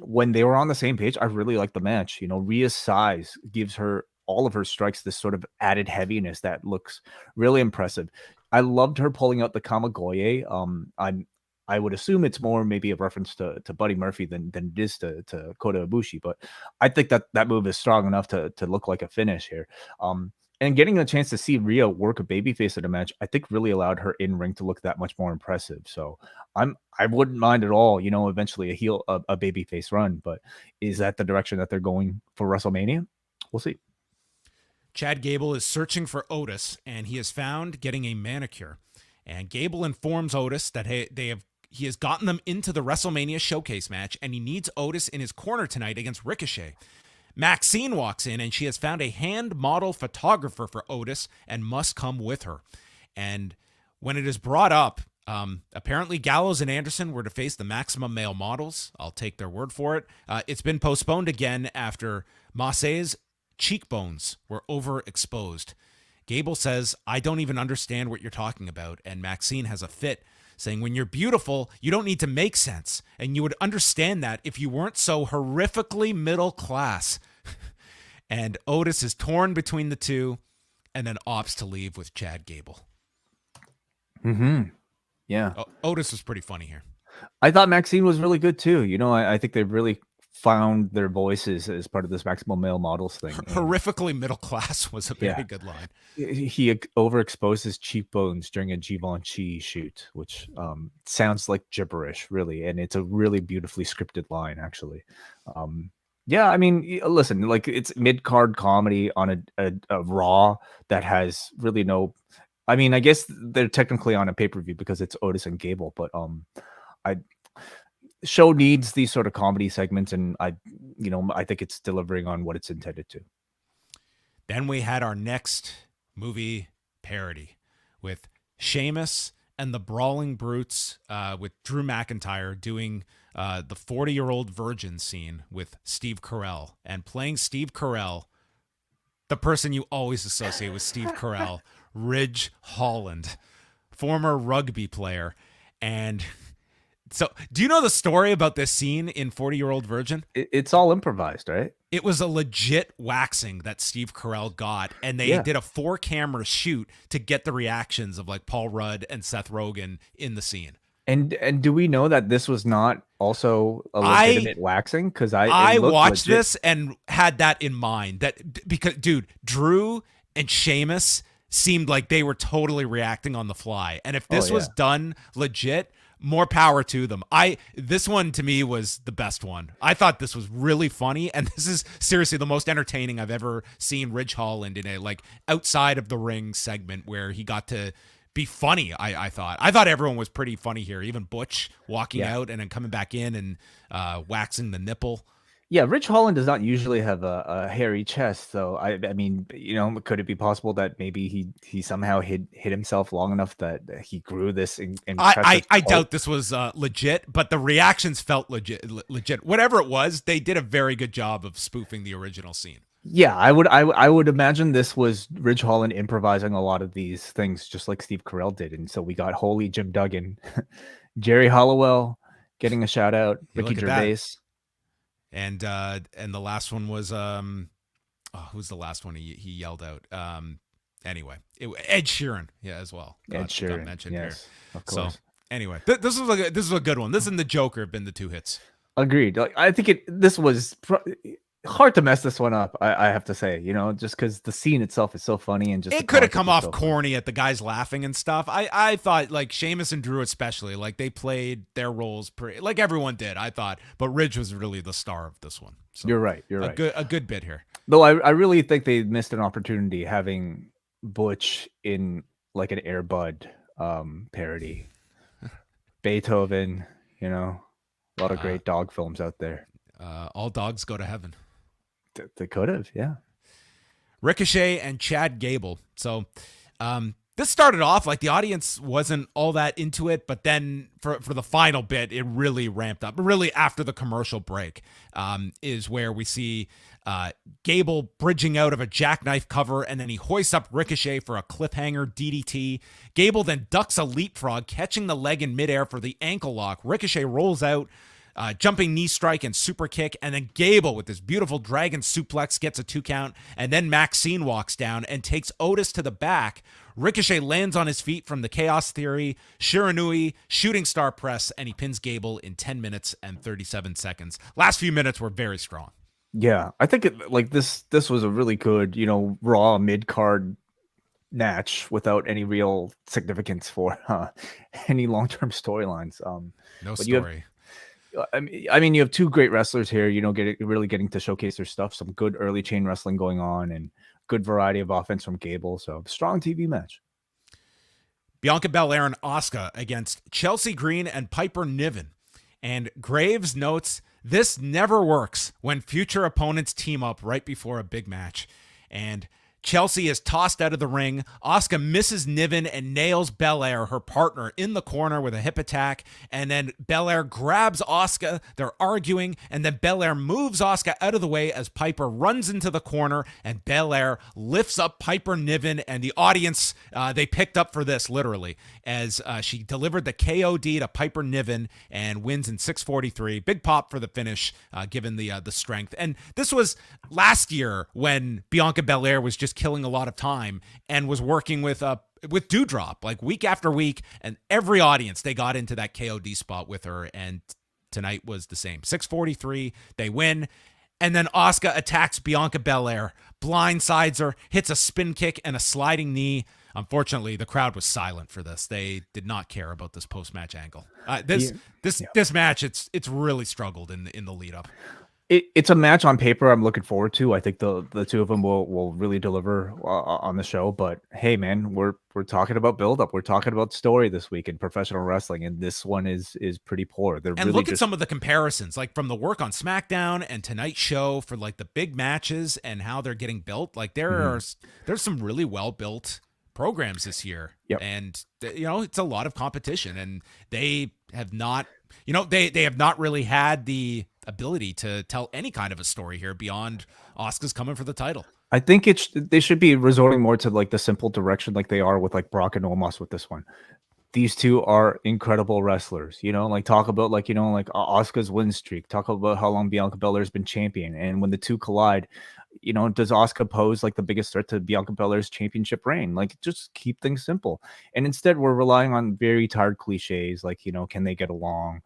when they were on the same page, I really liked the match. Rhea's size gives her all of her strikes this sort of added heaviness that looks really impressive. I loved her pulling out the Kamigoye. I would assume it's more maybe a reference to Buddy Murphy than it is to Kota Ibushi, but I think that move is strong enough to look like a finish here. And getting a chance to see Rhea work a babyface at a match, I think really allowed her in ring to look that much more impressive. So I wouldn't mind at all, eventually a babyface run, but is that the direction that they're going for WrestleMania? We'll see.
Chad Gable is searching for Otis, and he is found getting a manicure. And Gable informs Otis that he has gotten them into the WrestleMania showcase match, and he needs Otis in his corner tonight against Ricochet. Maxine walks in, and she has found a hand model photographer for Otis and must come with her. And when it is brought up, apparently Gallows and Anderson were to face the Maximum Male Models. I'll take their word for it. It's been postponed again after Massey's cheekbones were overexposed. Gable says, "I don't even understand what you're talking about." And Maxine has a fit, saying, "When you're beautiful, you don't need to make sense. And you would understand that if you weren't so horrifically middle class." And Otis is torn between the two and then opts to leave with Chad Gable.
Yeah.
Otis was pretty funny here.
I thought Maxine was really good too. I think they really found their voices as part of this Maximum Male Models thing.
Horrifically middle class was a very good line.
He overexposed his cheekbones during a Givenchy shoot, which sounds like gibberish, really, and it's a really beautifully scripted line, actually. Yeah, I mean, listen, like it's mid-card comedy on a Raw that has really no. I mean, I guess they're technically on a pay-per-view because it's Otis and Gable, but show needs these sort of comedy segments, and I think it's delivering on what it's intended to.
Then we had our next movie parody with Sheamus and the Brawling Brutes, with Drew McIntyre doing the 40-year-old virgin scene with Steve Carell, and playing Steve Carell, the person you always associate with Steve Carell, Ridge Holland, former rugby player. And so, do you know the story about this scene in 40-Year-Old Virgin?
It's all improvised, right?
It was a legit waxing that Steve Carell got, and they did a 4-camera shoot to get the reactions of like Paul Rudd and Seth Rogen in the scene.
And do we know that this was not also a legitimate waxing? Because I
watched this and had that in mind. That because, dude, Drew and Sheamus seemed like they were totally reacting on the fly, and if this was done legit, more power to them. This one to me was the best one. I thought this was really funny, and this is seriously the most entertaining I've ever seen Ridge Holland in a like outside of the ring segment where he got to be funny. I thought everyone was pretty funny here. Even Butch walking out and then coming back in and waxing the nipple.
Yeah, Ridge Holland does not usually have a hairy chest, so I mean, could it be possible that maybe he somehow hid himself long enough that he grew this?
I doubt this was legit, but the reactions felt legit. Whatever it was, they did a very good job of spoofing the original scene.
Yeah, I would imagine this was Ridge Holland improvising a lot of these things, just like Steve Carell did, and so we got Holy Jim Duggan, Jerry Hollowell getting a shout out, Ricky Gervais.
And the last one was who's the last one he yelled out? Anyway, Ed Sheeran, as well.
Ed Sheeran
mentioned
here. Of course.
So anyway, this was a good one. This and the Joker have been the 2 hits.
Agreed. Like I think this was hard to mess this one up. I have to say, just because the scene itself is so funny and just
it could have come off corny at the guys laughing and stuff. I thought like Sheamus and Drew especially, like they played their roles like everyone did. I thought, but Ridge was really the star of this one. So
you're right. You're right.
A good bit here.
Though I really think they missed an opportunity having Butch in like an Air Bud parody. Beethoven, a lot of great dog films out there.
All dogs go to heaven.
They could have, yeah.
Ricochet and Chad Gable. So this started off like the audience wasn't all that into it, but then for the final bit, it really ramped up. Really after the commercial break is where we see Gable bridging out of a jackknife cover, and then he hoists up Ricochet for a cliffhanger DDT. Gable then ducks a leapfrog, catching the leg in midair for the ankle lock. Ricochet rolls out, jumping knee strike and super kick, and then Gable with this beautiful dragon suplex gets a 2 count, and then Maxine walks down and takes Otis to the back. Ricochet lands on his feet from the Chaos Theory, Shiranui, shooting star press, and he pins Gable in 10 minutes and 37 seconds. Last few minutes were very strong.
Yeah, I think this was a really good, Raw mid-card match without any real significance for any long-term storylines.
No story.
I mean, you have 2 great wrestlers here, really getting to showcase their stuff. Some good early chain wrestling going on and good variety of offense from Gable. So strong TV match.
Bianca Belair and Asuka against Chelsea Green and Piper Niven. And Graves notes, this never works when future opponents team up right before a big match. And Chelsea is tossed out of the ring. Asuka misses Niven and nails Belair, her partner, in the corner with a hip attack. And then Belair grabs Asuka. They're arguing. And then Belair moves Asuka out of the way as Piper runs into the corner. And Belair lifts up Piper Niven. And the audience, they picked up for this, literally, as she delivered the KOD to Piper Niven and wins in 6:43. Big pop for the finish, given the strength. And this was last year when Bianca Belair was just killing a lot of time and was working with Doudrop like week after week, and every audience they got into that KOD spot with her, and tonight was the same. 6:43, they win. And then Asuka attacks Bianca Belair, blindsides her, hits a spin kick and a sliding knee. Unfortunately, the crowd was silent for this. They did not care about this post-match angle. This match, it's really struggled in the lead up.
It's a match on paper I'm looking forward to. I think the two of them will really deliver on the show. But hey, man, we're talking about build up. We're talking about story this week in professional wrestling, and this one is pretty poor. They're
and
really
look at some of the comparisons, like from the work on SmackDown and tonight's show for like the big matches and how they're getting built. Like there's some really well built programs this year, and it's a lot of competition, and they have not, they have not really had the ability to tell any kind of a story here beyond Asuka's coming for the title.
I think they should be resorting more to like the simple direction like they are with like Brock and Omos with this one. These two are incredible wrestlers, like talk about like Asuka's win streak, talk about how long Bianca Belair's been champion. And when the two collide, does Asuka pose like the biggest threat to Bianca Belair's championship reign? Like just keep things simple. And instead we're relying on very tired cliches like, can they get along?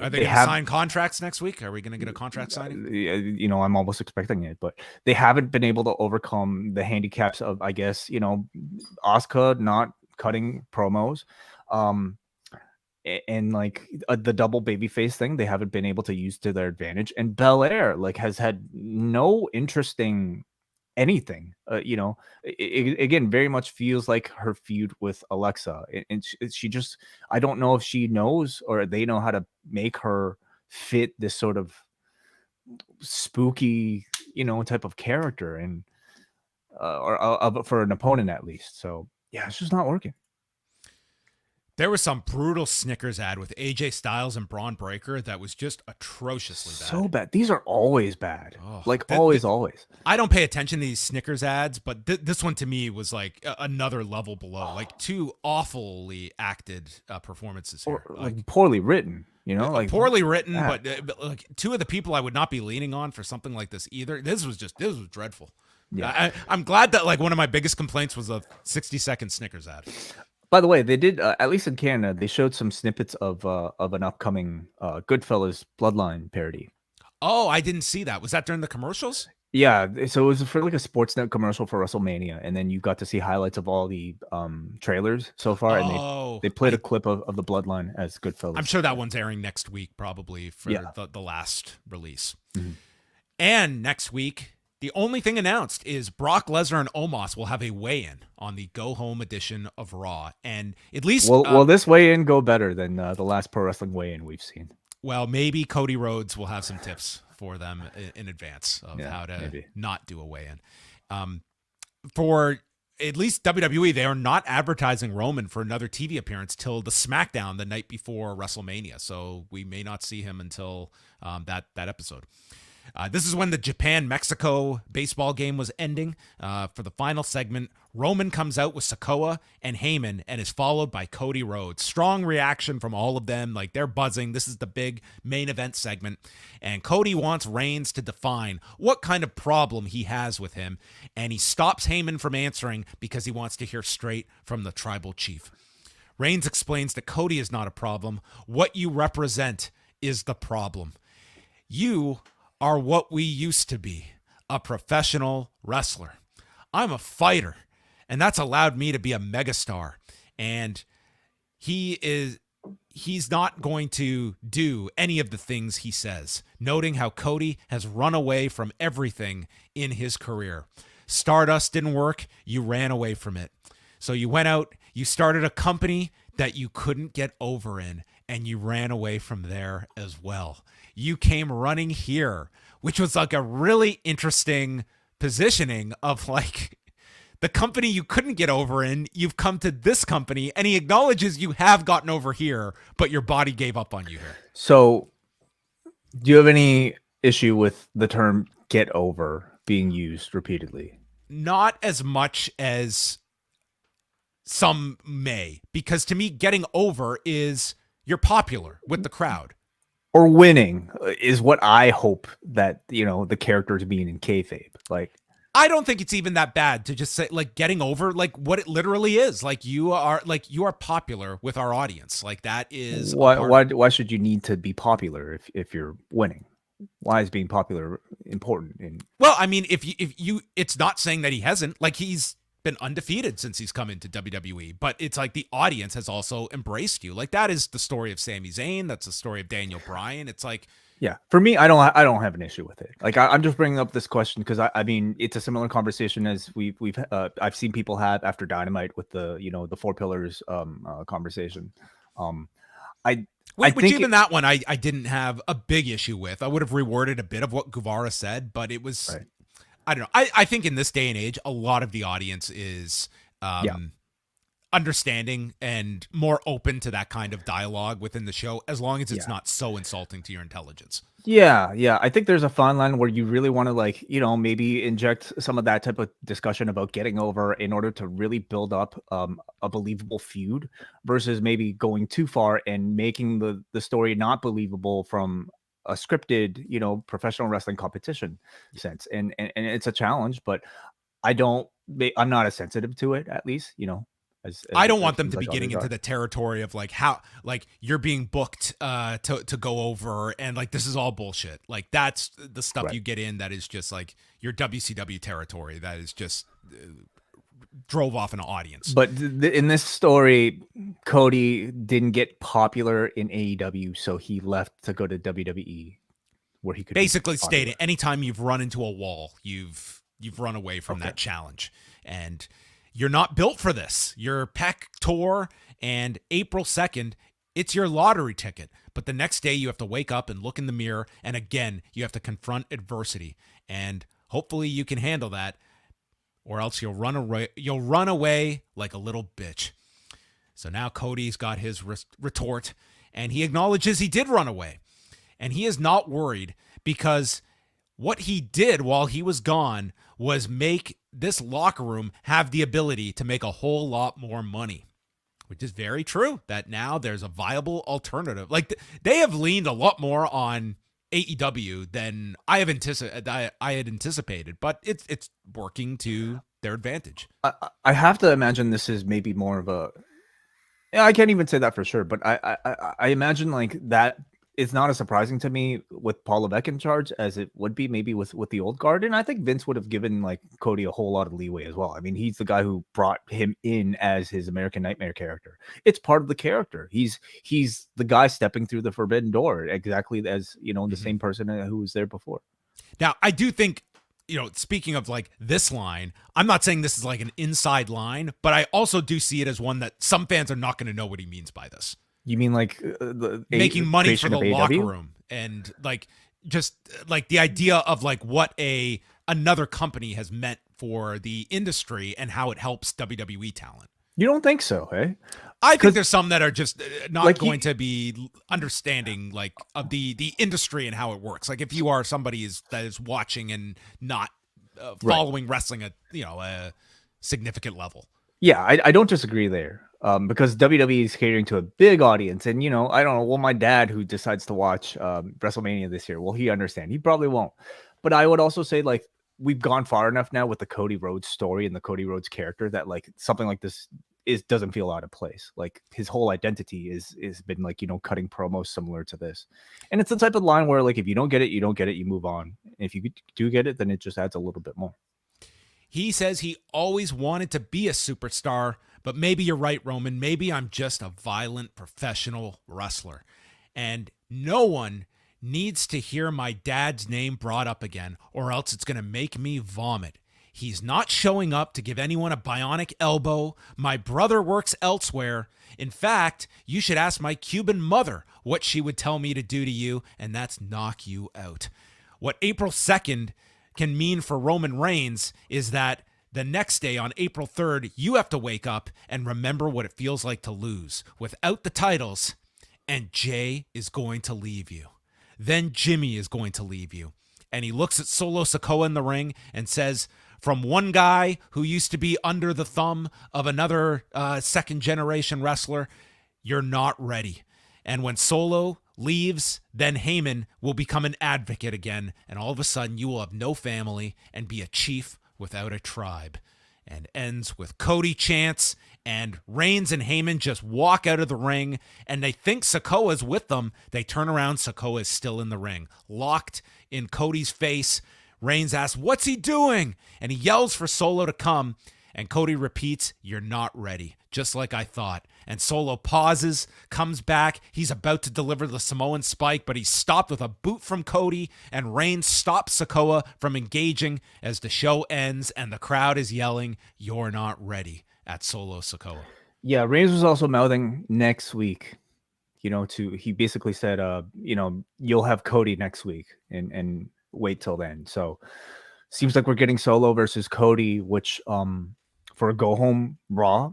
Are they going to sign contracts next week? Are we going to get a contract signing?
I'm almost expecting it, but they haven't been able to overcome the handicaps of, I guess, Asuka not cutting promos, and like the double babyface thing, they haven't been able to use to their advantage. And Belair like has had no interesting anything, again, very much feels like her feud with Alexa, and she just, I don't know if she knows or they know how to make her fit this sort of spooky, type of character, and or for an opponent at least. So yeah, it's just not working.
There was some brutal Snickers ad with AJ Styles and Braun Breaker that was just atrociously bad.
So bad. These are always bad. Always.
I don't pay attention to these Snickers ads, but this one to me was like another level below. Like two awfully acted performances here.
Or like poorly written, like
poorly written, but like two of the people I would not be leaning on for something like this either. This was dreadful. Yeah, I'm glad that like one of my biggest complaints was a 60-second Snickers ad.
By the way, they did, at least in Canada, they showed some snippets of an upcoming Goodfellas Bloodline parody.
Oh, I didn't see that. Was that during the commercials?
Yeah, so it was for like a Sportsnet commercial for WrestleMania, and then you got to see highlights of all the trailers so far, and they played a clip of the Bloodline as Goodfellas.
I'm sure that one's airing next week, probably for the last release.
Mm-hmm.
And next week, the only thing announced is Brock Lesnar and Omos will have a weigh-in on the go-home edition of Raw. And at least...
Will this weigh-in go better than the last pro wrestling weigh-in we've seen?
Well, maybe Cody Rhodes will have some tips for them in advance of how to not do a weigh-in. For at least WWE, they are not advertising Roman for another TV appearance till the SmackDown the night before WrestleMania. So we may not see him until that episode. This is when the Japan-Mexico baseball game was ending. For the final segment, Roman comes out with Sikoa and Heyman and is followed by Cody Rhodes. Strong reaction from all of them. Like, they're buzzing. This is the big main event segment. And Cody wants Reigns to define what kind of problem he has with him. And he stops Heyman from answering because he wants to hear straight from the tribal chief. Reigns explains that Cody is not a problem. What you represent is the problem. You are what we used to be, a professional wrestler. I'm a fighter, and that's allowed me to be a megastar. And he's not going to do any of the things he says, noting how Cody has run away from everything in his career. Stardust didn't work. You ran away from it. So you went out, you started a company that you couldn't get over in, and you ran away from there as well. You came running here, which was like a really interesting positioning of like the company you couldn't get over in, you've come to this company, and he acknowledges you have gotten over here, but your body gave up on you here.
So do you have any issue with the term get over being used repeatedly?
Not as much as some may, because to me, getting over is you're popular with the crowd.
Or winning is what I hope that, the character is being in kayfabe. Like,
I don't think it's even that bad to just say like getting over like what it literally is. Like you are popular with our audience. Like that is
why should you need to be popular if you're winning? Why is being popular important?
Well, I mean, if you, it's not saying that he hasn't. Like he's been undefeated since he's come into WWE, but it's like the audience has also embraced you. Like that is the story of Sami Zayn. That's the story of Daniel Bryan. It's like,
yeah, for me, I don't have an issue with it. Like I'm just bringing up this question because I mean it's a similar conversation as I've seen people have after Dynamite with the the four pillars conversation.
Which even that one I didn't have a big issue with. I would have reworded a bit of what Guevara said, but it was right. I don't know. I think in this day and age, a lot of the audience is understanding and more open to that kind of dialogue within the show, as long as it's not so insulting to your intelligence.
Yeah. I think there's a fine line where you really want to like, maybe inject some of that type of discussion about getting over in order to really build up a believable feud versus maybe going too far and making the story not believable from a scripted, professional wrestling competition sense. And it's a challenge, but I'm not as sensitive to it, at least,
I don't want them to be getting into the territory of like how like you're being booked to go over and like this is all bullshit. Like that's the stuff you get in that is just like your WCW territory that is just drove off an audience.
But in this story, Cody didn't get popular in AEW, so he left to go to WWE, where he could
basically stated anytime you've run into a wall, you've run away from that challenge, and you're not built for this. Your pec tore, and April 2nd, it's your lottery ticket. But the next day you have to wake up and look in the mirror, and again, you have to confront adversity. And hopefully you can handle that, or else you'll run away like a little bitch. So now Cody's got his retort, and he acknowledges he did run away. And he is not worried because what he did while he was gone was make this locker room have the ability to make a whole lot more money, which is very true, that now there's a viable alternative. Like they have leaned a lot more on AEW than I had anticipated, but it's working to their advantage.
I have to imagine this is maybe more of a, I can't even say that for sure, but I imagine like that is not as surprising to me with Paul Levesque in charge as it would be maybe with the old guard. And I think Vince would have given like Cody a whole lot of leeway as well. I mean, he's the guy who brought him in as his American Nightmare character. It's part of the character. He's the guy stepping through the forbidden door, exactly as, the same person who was there before.
Now, I do think, speaking of like this line, I'm not saying this is like an inside line, but I also do see it as one that some fans are not going to know what he means by this.
You mean like
making money for the locker room and like just like the idea of like what another company has meant for the industry and how it helps WWE talent.
You don't think so, hey?
I think there's some that are just not like going to be understanding like of the industry and how it works. Like if you are somebody that is watching and not following wrestling at a significant level.
Yeah, I don't disagree there. Because WWE is catering to a big audience, and I don't know. Well, my dad, who decides to watch WrestleMania this year, he understand. He probably won't. But I would also say like we've gone far enough now with the Cody Rhodes story and the Cody Rhodes character that like something like this doesn't feel out of place. Like his whole identity is been like cutting promos similar to this, and it's the type of line where like if you don't get it, you don't get it. You move on. And if you do get it, then it just adds a little bit more.
He says he always wanted to be a superstar. But maybe you're right, Roman. Maybe I'm just a violent professional wrestler. And no one needs to hear my dad's name brought up again, or else it's going to make me vomit. He's not showing up to give anyone a bionic elbow. My brother works elsewhere. In fact, you should ask my Cuban mother what she would tell me to do to you, and that's knock you out. What April 2nd can mean for Roman Reigns is that the next day on April 3rd, you have to wake up and remember what it feels like to lose without the titles, and Jay is going to leave you. Then Jimmy is going to leave you. And he looks at Solo Sikoa in the ring and says, from one guy who used to be under the thumb of another second-generation wrestler, you're not ready. And when Solo leaves, then Heyman will become an advocate again, and all of a sudden you will have no family and be a chief without a tribe, and ends with Cody chants, and Reigns and Heyman just walk out of the ring, and they think Sikoa's with them. They turn around, Sikoa is still in the ring, locked in Cody's face. Reigns asks, "What's he doing?" And he yells for Solo to come, and Cody repeats, "You're not ready," just like I thought. And Solo pauses, comes back. He's about to deliver the Samoan spike, but he's stopped with a boot from Cody, and Reigns stops Sikoa from engaging as the show ends, and the crowd is yelling, "You're not ready," at Solo Sikoa.
Yeah, Reigns was also mouthing next week. He basically said, you'll have Cody next week and wait till then. So seems like we're getting Solo versus Cody, which for a go home Raw,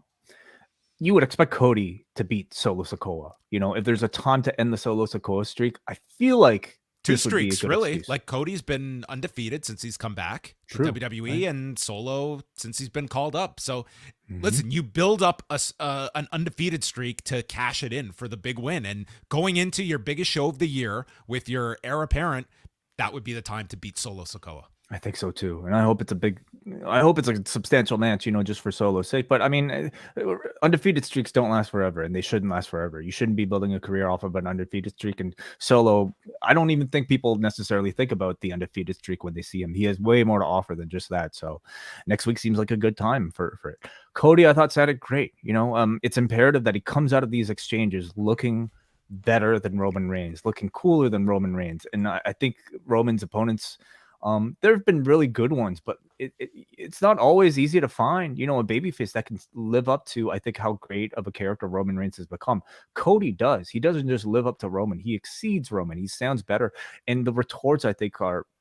you would expect Cody to beat Solo Sikoa. If there's a time to end the Solo Sikoa streak, I feel like
two streaks, really.
Excuse.
Like Cody's been undefeated since he's come back to WWE, right? And Solo since he's been called up. So listen, you build up an undefeated streak to cash it in for the big win, and going into your biggest show of the year with your heir apparent, that would be the time to beat Solo Sikoa.
I think so too, and I hope it's a substantial match, just for Solo's sake. But I mean, undefeated streaks don't last forever, and they shouldn't last forever. You shouldn't be building a career off of an undefeated streak. And Solo, I don't even think people necessarily think about the undefeated streak when they see him. He has way more to offer than just that. So next week seems like a good time for it. Cody, I thought, sounded great. It's imperative that he comes out of these exchanges looking better than Roman Reigns, looking cooler than Roman Reigns. And I think Roman's opponents, there have been really good ones, but it's not always easy to find, a babyface that can live up to, I think, how great of a character Roman Reigns has become. Cody does. He doesn't just live up to Roman. He exceeds Roman. He sounds better. And the retorts, I think,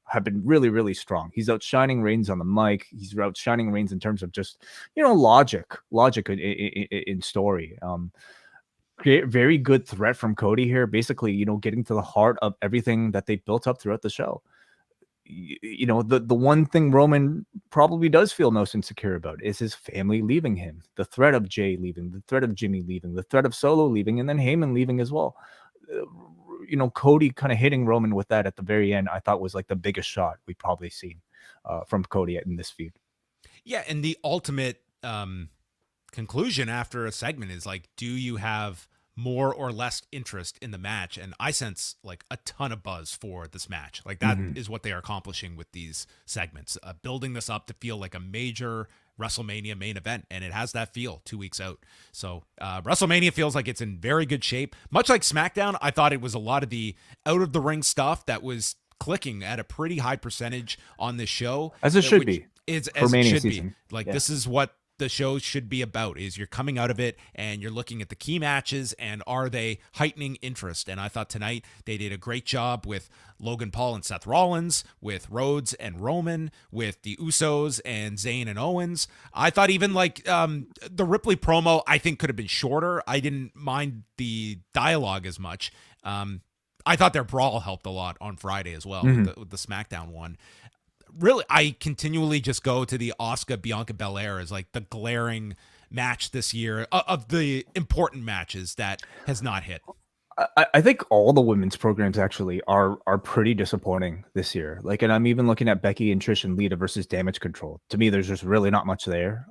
have been really, really strong. He's outshining Reigns on the mic. He's outshining Reigns in terms of just, logic in story. Very good threat from Cody here, basically, getting to the heart of everything that they built up throughout the show. The one thing Roman probably does feel most insecure about is his family leaving him. The threat of Jay leaving, the threat of Jimmy leaving, the threat of Solo leaving, and then Heyman leaving as well. Cody kind of hitting Roman with that at the very end, I thought was like the biggest shot we've probably seen from Cody in this feud.
Yeah, and the ultimate conclusion after a segment is like, do you have more or less interest in the match? And I sense like a ton of buzz for this match. Like that is what they are accomplishing with these segments, building this up to feel like a major WrestleMania main event. And it has that feel 2 weeks out. So WrestleMania feels like it's in very good shape. Much like SmackDown, I thought it was a lot of the out of the ring stuff that was clicking at a pretty high percentage on this show.
As it should be.
As it should be. Like this is what the show should be about, is you're coming out of it and you're looking at the key matches and are they heightening interest? And I thought tonight they did a great job with Logan Paul and Seth Rollins, with Rhodes and Roman, with the Usos and Zayn and Owens. I thought even like the Ripley promo, I think could have been shorter. I didn't mind the dialogue as much. I thought their brawl helped a lot on Friday as well with the SmackDown one. Really, I continually just go to the Asuka Bianca Belair as like the glaring match this year of the important matches that has not hit.
I think all the women's programs actually are pretty disappointing this year. Like, and I'm even looking at Becky and Trish and Lita versus Damage Control. To me, there's just really not much there.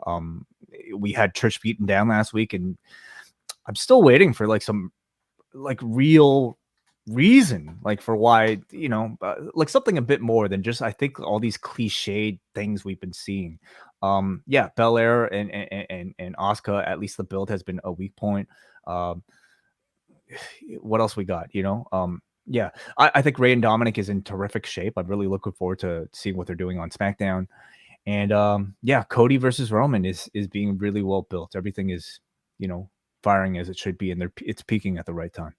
We had Trish beaten down last week, and I'm still waiting for like some like real reason, like for why, like something a bit more than just, I think, all these cliched things we've been seeing. Belair and Asuka, at least the build has been a weak point. What else we got? I think Rhea and Dominik is in terrific shape. I'm really looking forward to seeing what they're doing on SmackDown. And Cody versus Roman is being really well built. Everything is, firing as it should be, and it's peaking at the right time.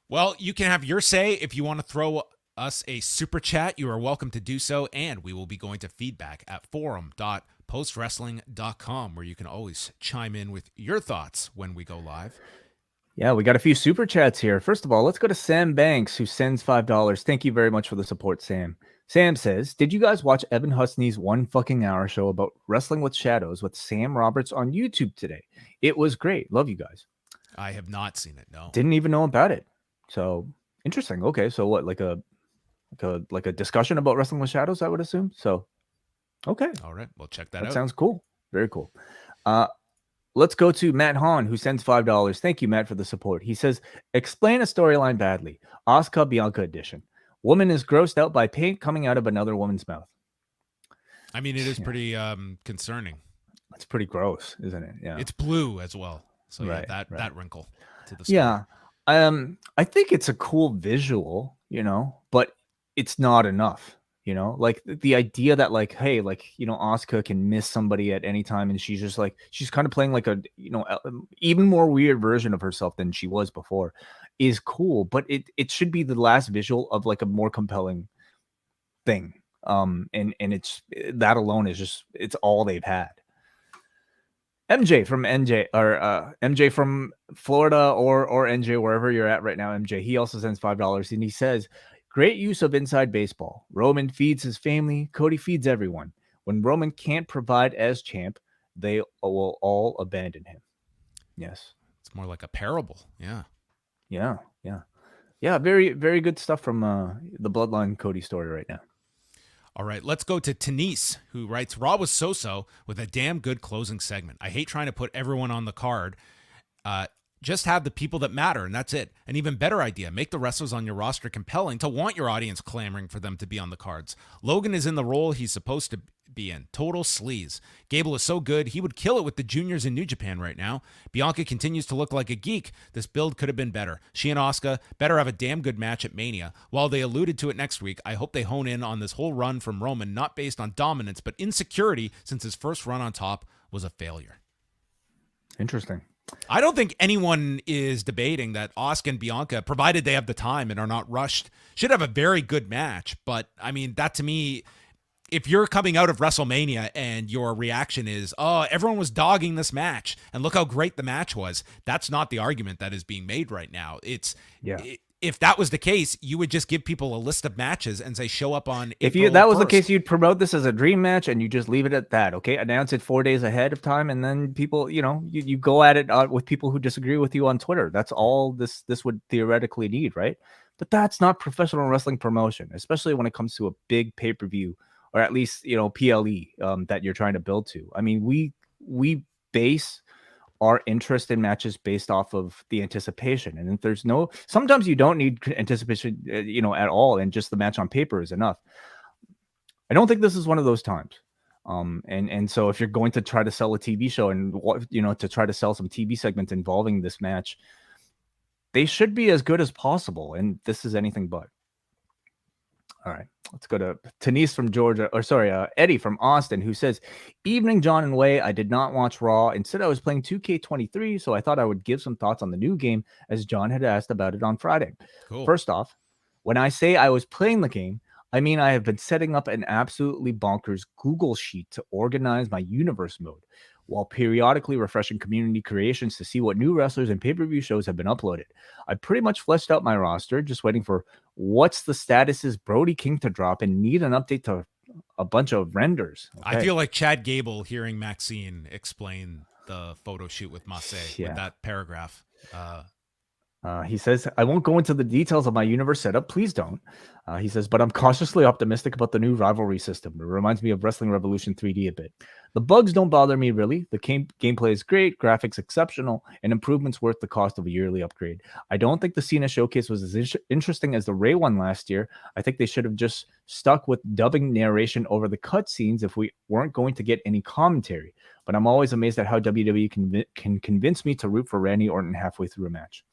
Well, you can have your say. If you want to throw us a super chat, you are welcome to do so, and we will be going to feedback at forum.postwrestling.com, where you can always chime in with your thoughts when we go live.
Yeah, we got a few super chats here. First of all, let's go to Sam Banks, who sends $5. Thank you very much for the support, Sam. Sam says, did you guys watch Evan Husney's 1 fucking hour show about Wrestling with Shadows with Sam Roberts on YouTube today? It was great. Love you guys.
I have not seen it, no.
Didn't even know about it. So interesting. Okay, so what, like a discussion about Wrestling with Shadows, I would assume. So Okay.
All right, we'll check that out.
Sounds cool. Very cool. Let's go to Matt Hahn, who sends $5. Thank you, Matt, for the support. He says, explain a storyline badly. Asuka Bianca edition. Woman is grossed out by paint coming out of another woman's mouth.
I mean, it is pretty concerning.
It's pretty gross, isn't it? Yeah.
It's blue as well. So
right,
that wrinkle to the story.
Yeah. I think it's a cool visual, but it's not enough. Like the idea that like, hey, like, Asuka can miss somebody at any time. And she's just like, she's kind of playing like a, even more weird version of herself than she was before is cool. But it should be the last visual of like a more compelling thing. And it's that alone is just, it's all they've had. MJ from Florida or NJ, wherever you're at right now, MJ, he also sends $5 and he says, great use of inside baseball. Roman feeds his family. Cody feeds everyone. When Roman can't provide as champ, they will all abandon him. Yes.
It's more like a parable. Yeah.
Very, very good stuff from the Bloodline Cody story right now.
All right, let's go to Tanise, who writes, Raw was so-so with a damn good closing segment. I hate trying to put everyone on the card. Just have the people that matter, and that's it. An even better idea, make the wrestlers on your roster compelling to want your audience clamoring for them to be on the cards. Logan is in the role he's supposed to be in. Total sleaze. Gable is so good, he would kill it with the juniors in New Japan right now. Bianca continues to look like a geek. This build could have been better. She and Asuka better have a damn good match at Mania. While they alluded to it next week, I hope they hone in on this whole run from Roman, not based on dominance, but insecurity, since his first run on top was a failure.
Interesting.
I don't think anyone is debating that Asuka and Bianca, provided they have the time and are not rushed, should have a very good match. But, I mean, that to me, if you're coming out of WrestleMania and your reaction is, oh, everyone was dogging this match and look how great the match was, that's not the argument that is being made right now. If that was the case, you would just give people a list of matches and say, show up on
If
April
that was
1st.
the case, you'd promote this as a dream match and you just leave it at that. Okay. Announce it 4 days ahead of time. And then people, you go at it with people who disagree with you on Twitter. That's all this would theoretically need. Right. But that's not professional wrestling promotion, especially when it comes to a big pay-per-view or at least, PLE that you're trying to build to. I mean, we base our interest in matches based off of the anticipation. And if there's sometimes you don't need anticipation, at all. And just the match on paper is enough. I don't think this is one of those times. And so if you're going to try to sell a TV show and, to try to sell some TV segments involving this match, they should be as good as possible. And this is anything but. All right, let's go to Tanise from Georgia, Eddie from Austin, who says, evening, John and Wai. I did not watch Raw. Instead, I was playing 2K23, so I thought I would give some thoughts on the new game as John had asked about it on Friday.
Cool.
First off, when I say I was playing the game, I mean I have been setting up an absolutely bonkers Google sheet to organize my universe mode, while periodically refreshing community creations to see what new wrestlers and pay-per-view shows have been uploaded. I pretty much fleshed out my roster, just waiting for what's the status is Brody King to drop and need an update to a bunch of renders. Okay.
I feel like Chad Gable hearing Maxine explain the photo shoot with Massey with that paragraph.
He says, I won't go into the details of my universe setup. Please don't. He says, but I'm cautiously optimistic about the new rivalry system. It reminds me of Wrestling Revolution 3D a bit. The bugs don't bother me, really. The gameplay is great, graphics exceptional, and improvements worth the cost of a yearly upgrade. I don't think the Cena showcase was as interesting as the Ray one last year. I think they should have just stuck with dubbing narration over the cutscenes if we weren't going to get any commentary. But I'm always amazed at how WWE can convince me to root for Randy Orton halfway through a match.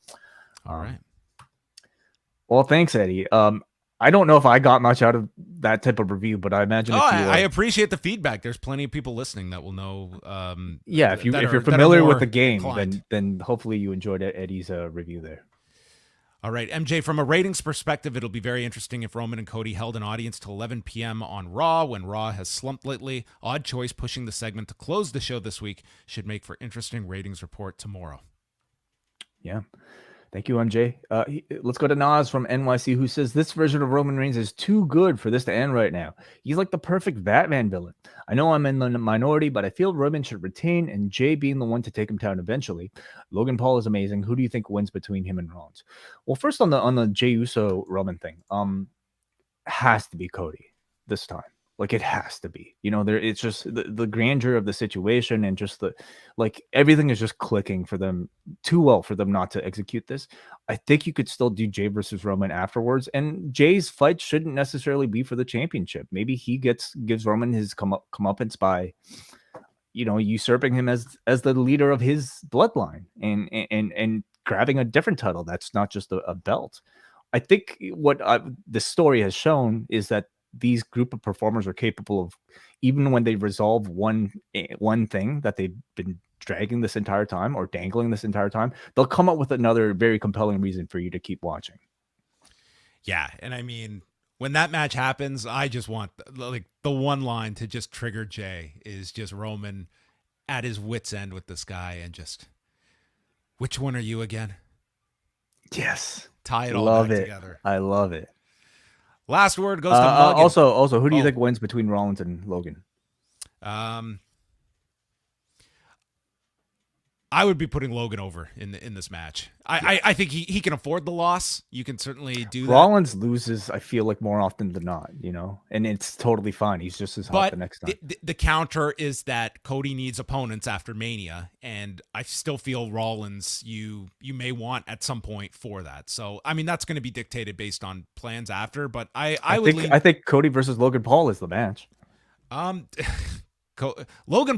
All right.
Well, thanks, Eddie. I don't know if I got much out of that type of review, but I imagine.
I appreciate the feedback. There's plenty of people listening that will know.
If you're familiar with the game, then hopefully you enjoyed Eddie's review there.
All right, MJ, from a ratings perspective, it'll be very interesting if Roman and Cody held an audience till 11 p.m. on Raw when Raw has slumped lately. Odd choice pushing the segment to close the show this week should make for interesting ratings report tomorrow.
Yeah. Thank you, MJ. Let's go to Nas from NYC, who says, this version of Roman Reigns is too good for this to end right now. He's like the perfect Batman villain. I know I'm in the minority, but I feel Roman should retain and Jay being the one to take him down eventually. Logan Paul is amazing. Who do you think wins between him and Rollins? Well, first on the Jey Uso Roman thing, has to be Cody this time. Like it has to be, it's just the grandeur of the situation and just everything is just clicking for them too well for them not to execute this. I think you could still do Jay versus Roman afterwards, and Jay's fight shouldn't necessarily be for the championship. Maybe he gives Roman his comeuppance by, usurping him as the leader of his bloodline and grabbing a different title that's not just a belt. I think what the story has shown is that these group of performers are capable of, even when they resolve one thing that they've been dragging this entire time or dangling this entire time, they'll come up with another very compelling reason for you to keep watching.
Yeah, and I mean, when that match happens, I just want the one line to just trigger Jay is just Roman at his wit's end with this guy and just, which one are you again?
Yes.
Tie it all back together.
I love it.
Last word goes to Muggin.
Also, who do you think wins between Rollins and Logan?
I would be putting Logan over in this match. I think he can afford the loss. You can certainly do that.
Rollins loses, I feel like, more often than not, and it's totally fine. He's just as hot the next time.
The counter is that Cody needs opponents after Mania, and I still feel Rollins you may want at some point for that. So, I mean, that's going to be dictated based on plans after, but I
think Cody versus Logan Paul is the match.
Logan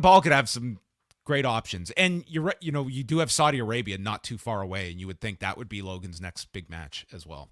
Paul could have some great options. And you're right, you do have Saudi Arabia not too far away, and you would think that would be Logan's next big match as well.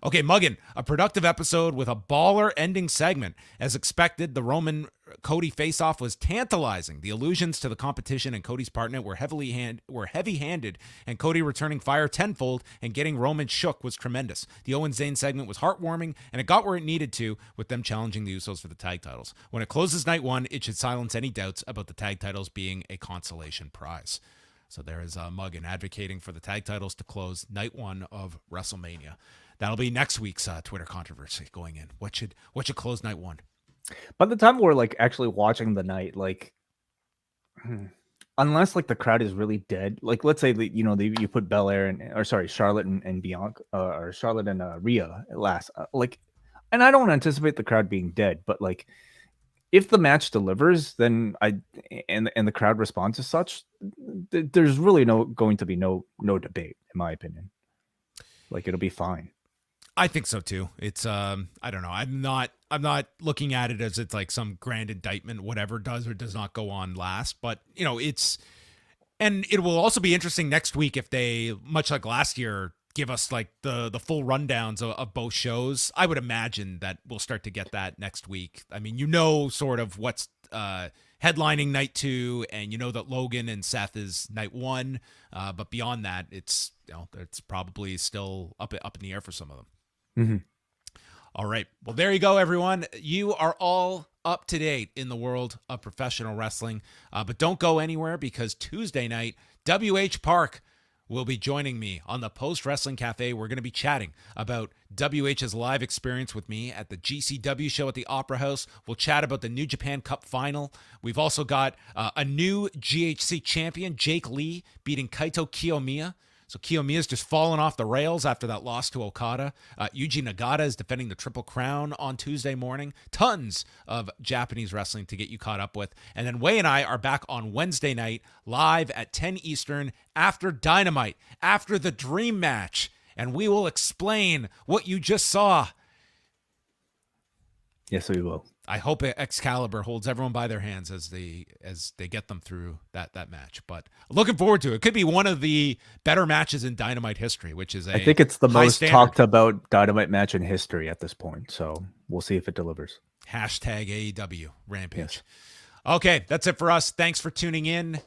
Okay, Muggin, a productive episode with a baller ending segment. As expected, the Roman-Cody face-off was tantalizing. The allusions to the competition and Cody's partner were heavy-handed, and Cody returning fire tenfold and getting Roman shook was tremendous. The Owens-Zayn segment was heartwarming, and it got where it needed to, with them challenging the Usos for the tag titles. When it closes night one, it should silence any doubts about the tag titles being a consolation prize. So there is Muggin advocating for the tag titles to close night one of WrestleMania. That'll be next week's Twitter controversy going in. What should close night one?
By the time we're actually watching the night, unless the crowd is really dead, let's say that you put Charlotte and Bianca or Charlotte and Rhea last, and I don't anticipate the crowd being dead, but if the match delivers, then and the crowd responds as such, there's really going to be no debate, in my opinion. It'll be fine.
I think so too. It's I don't know. I'm not looking at it as it's some grand indictment, whatever does or does not go on last. But and it will also be interesting next week if they, much like last year, give us the full rundowns of both shows. I would imagine that we'll start to get that next week. I mean, sort of what's headlining night 2, and that Logan and Seth is night 1. But beyond that, it's it's probably still up in the air for some of them.
Mm-hmm.
All right. Well, there you go, everyone. You are all up to date in the world of professional wrestling. But don't go anywhere, because Tuesday night, WH Park will be joining me on the Post Wrestling Cafe. We're going to be chatting about WH's live experience with me at the GCW show at the Opera House. We'll chat about the New Japan Cup final. We've also got a new GHC champion, Jake Lee, beating Kaito Kiyomiya. So Kiyomiya's just fallen off the rails after that loss to Okada. Yuji Nagata is defending the Triple Crown on Tuesday morning. Tons of Japanese wrestling to get you caught up with. And then Wai and I are back on Wednesday night, live at 10 Eastern, after Dynamite, after the Dream Match. And we will explain what you just saw.
Yes, we will.
I hope Excalibur holds everyone by their hands as they get them through that match. But looking forward to it. It could be one of the better matches in Dynamite history, which is I think it's the most
talked about Dynamite match in history at this point. So we'll see if it delivers.
# AEW Rampage.
Yes.
Okay, that's it for us. Thanks for tuning in.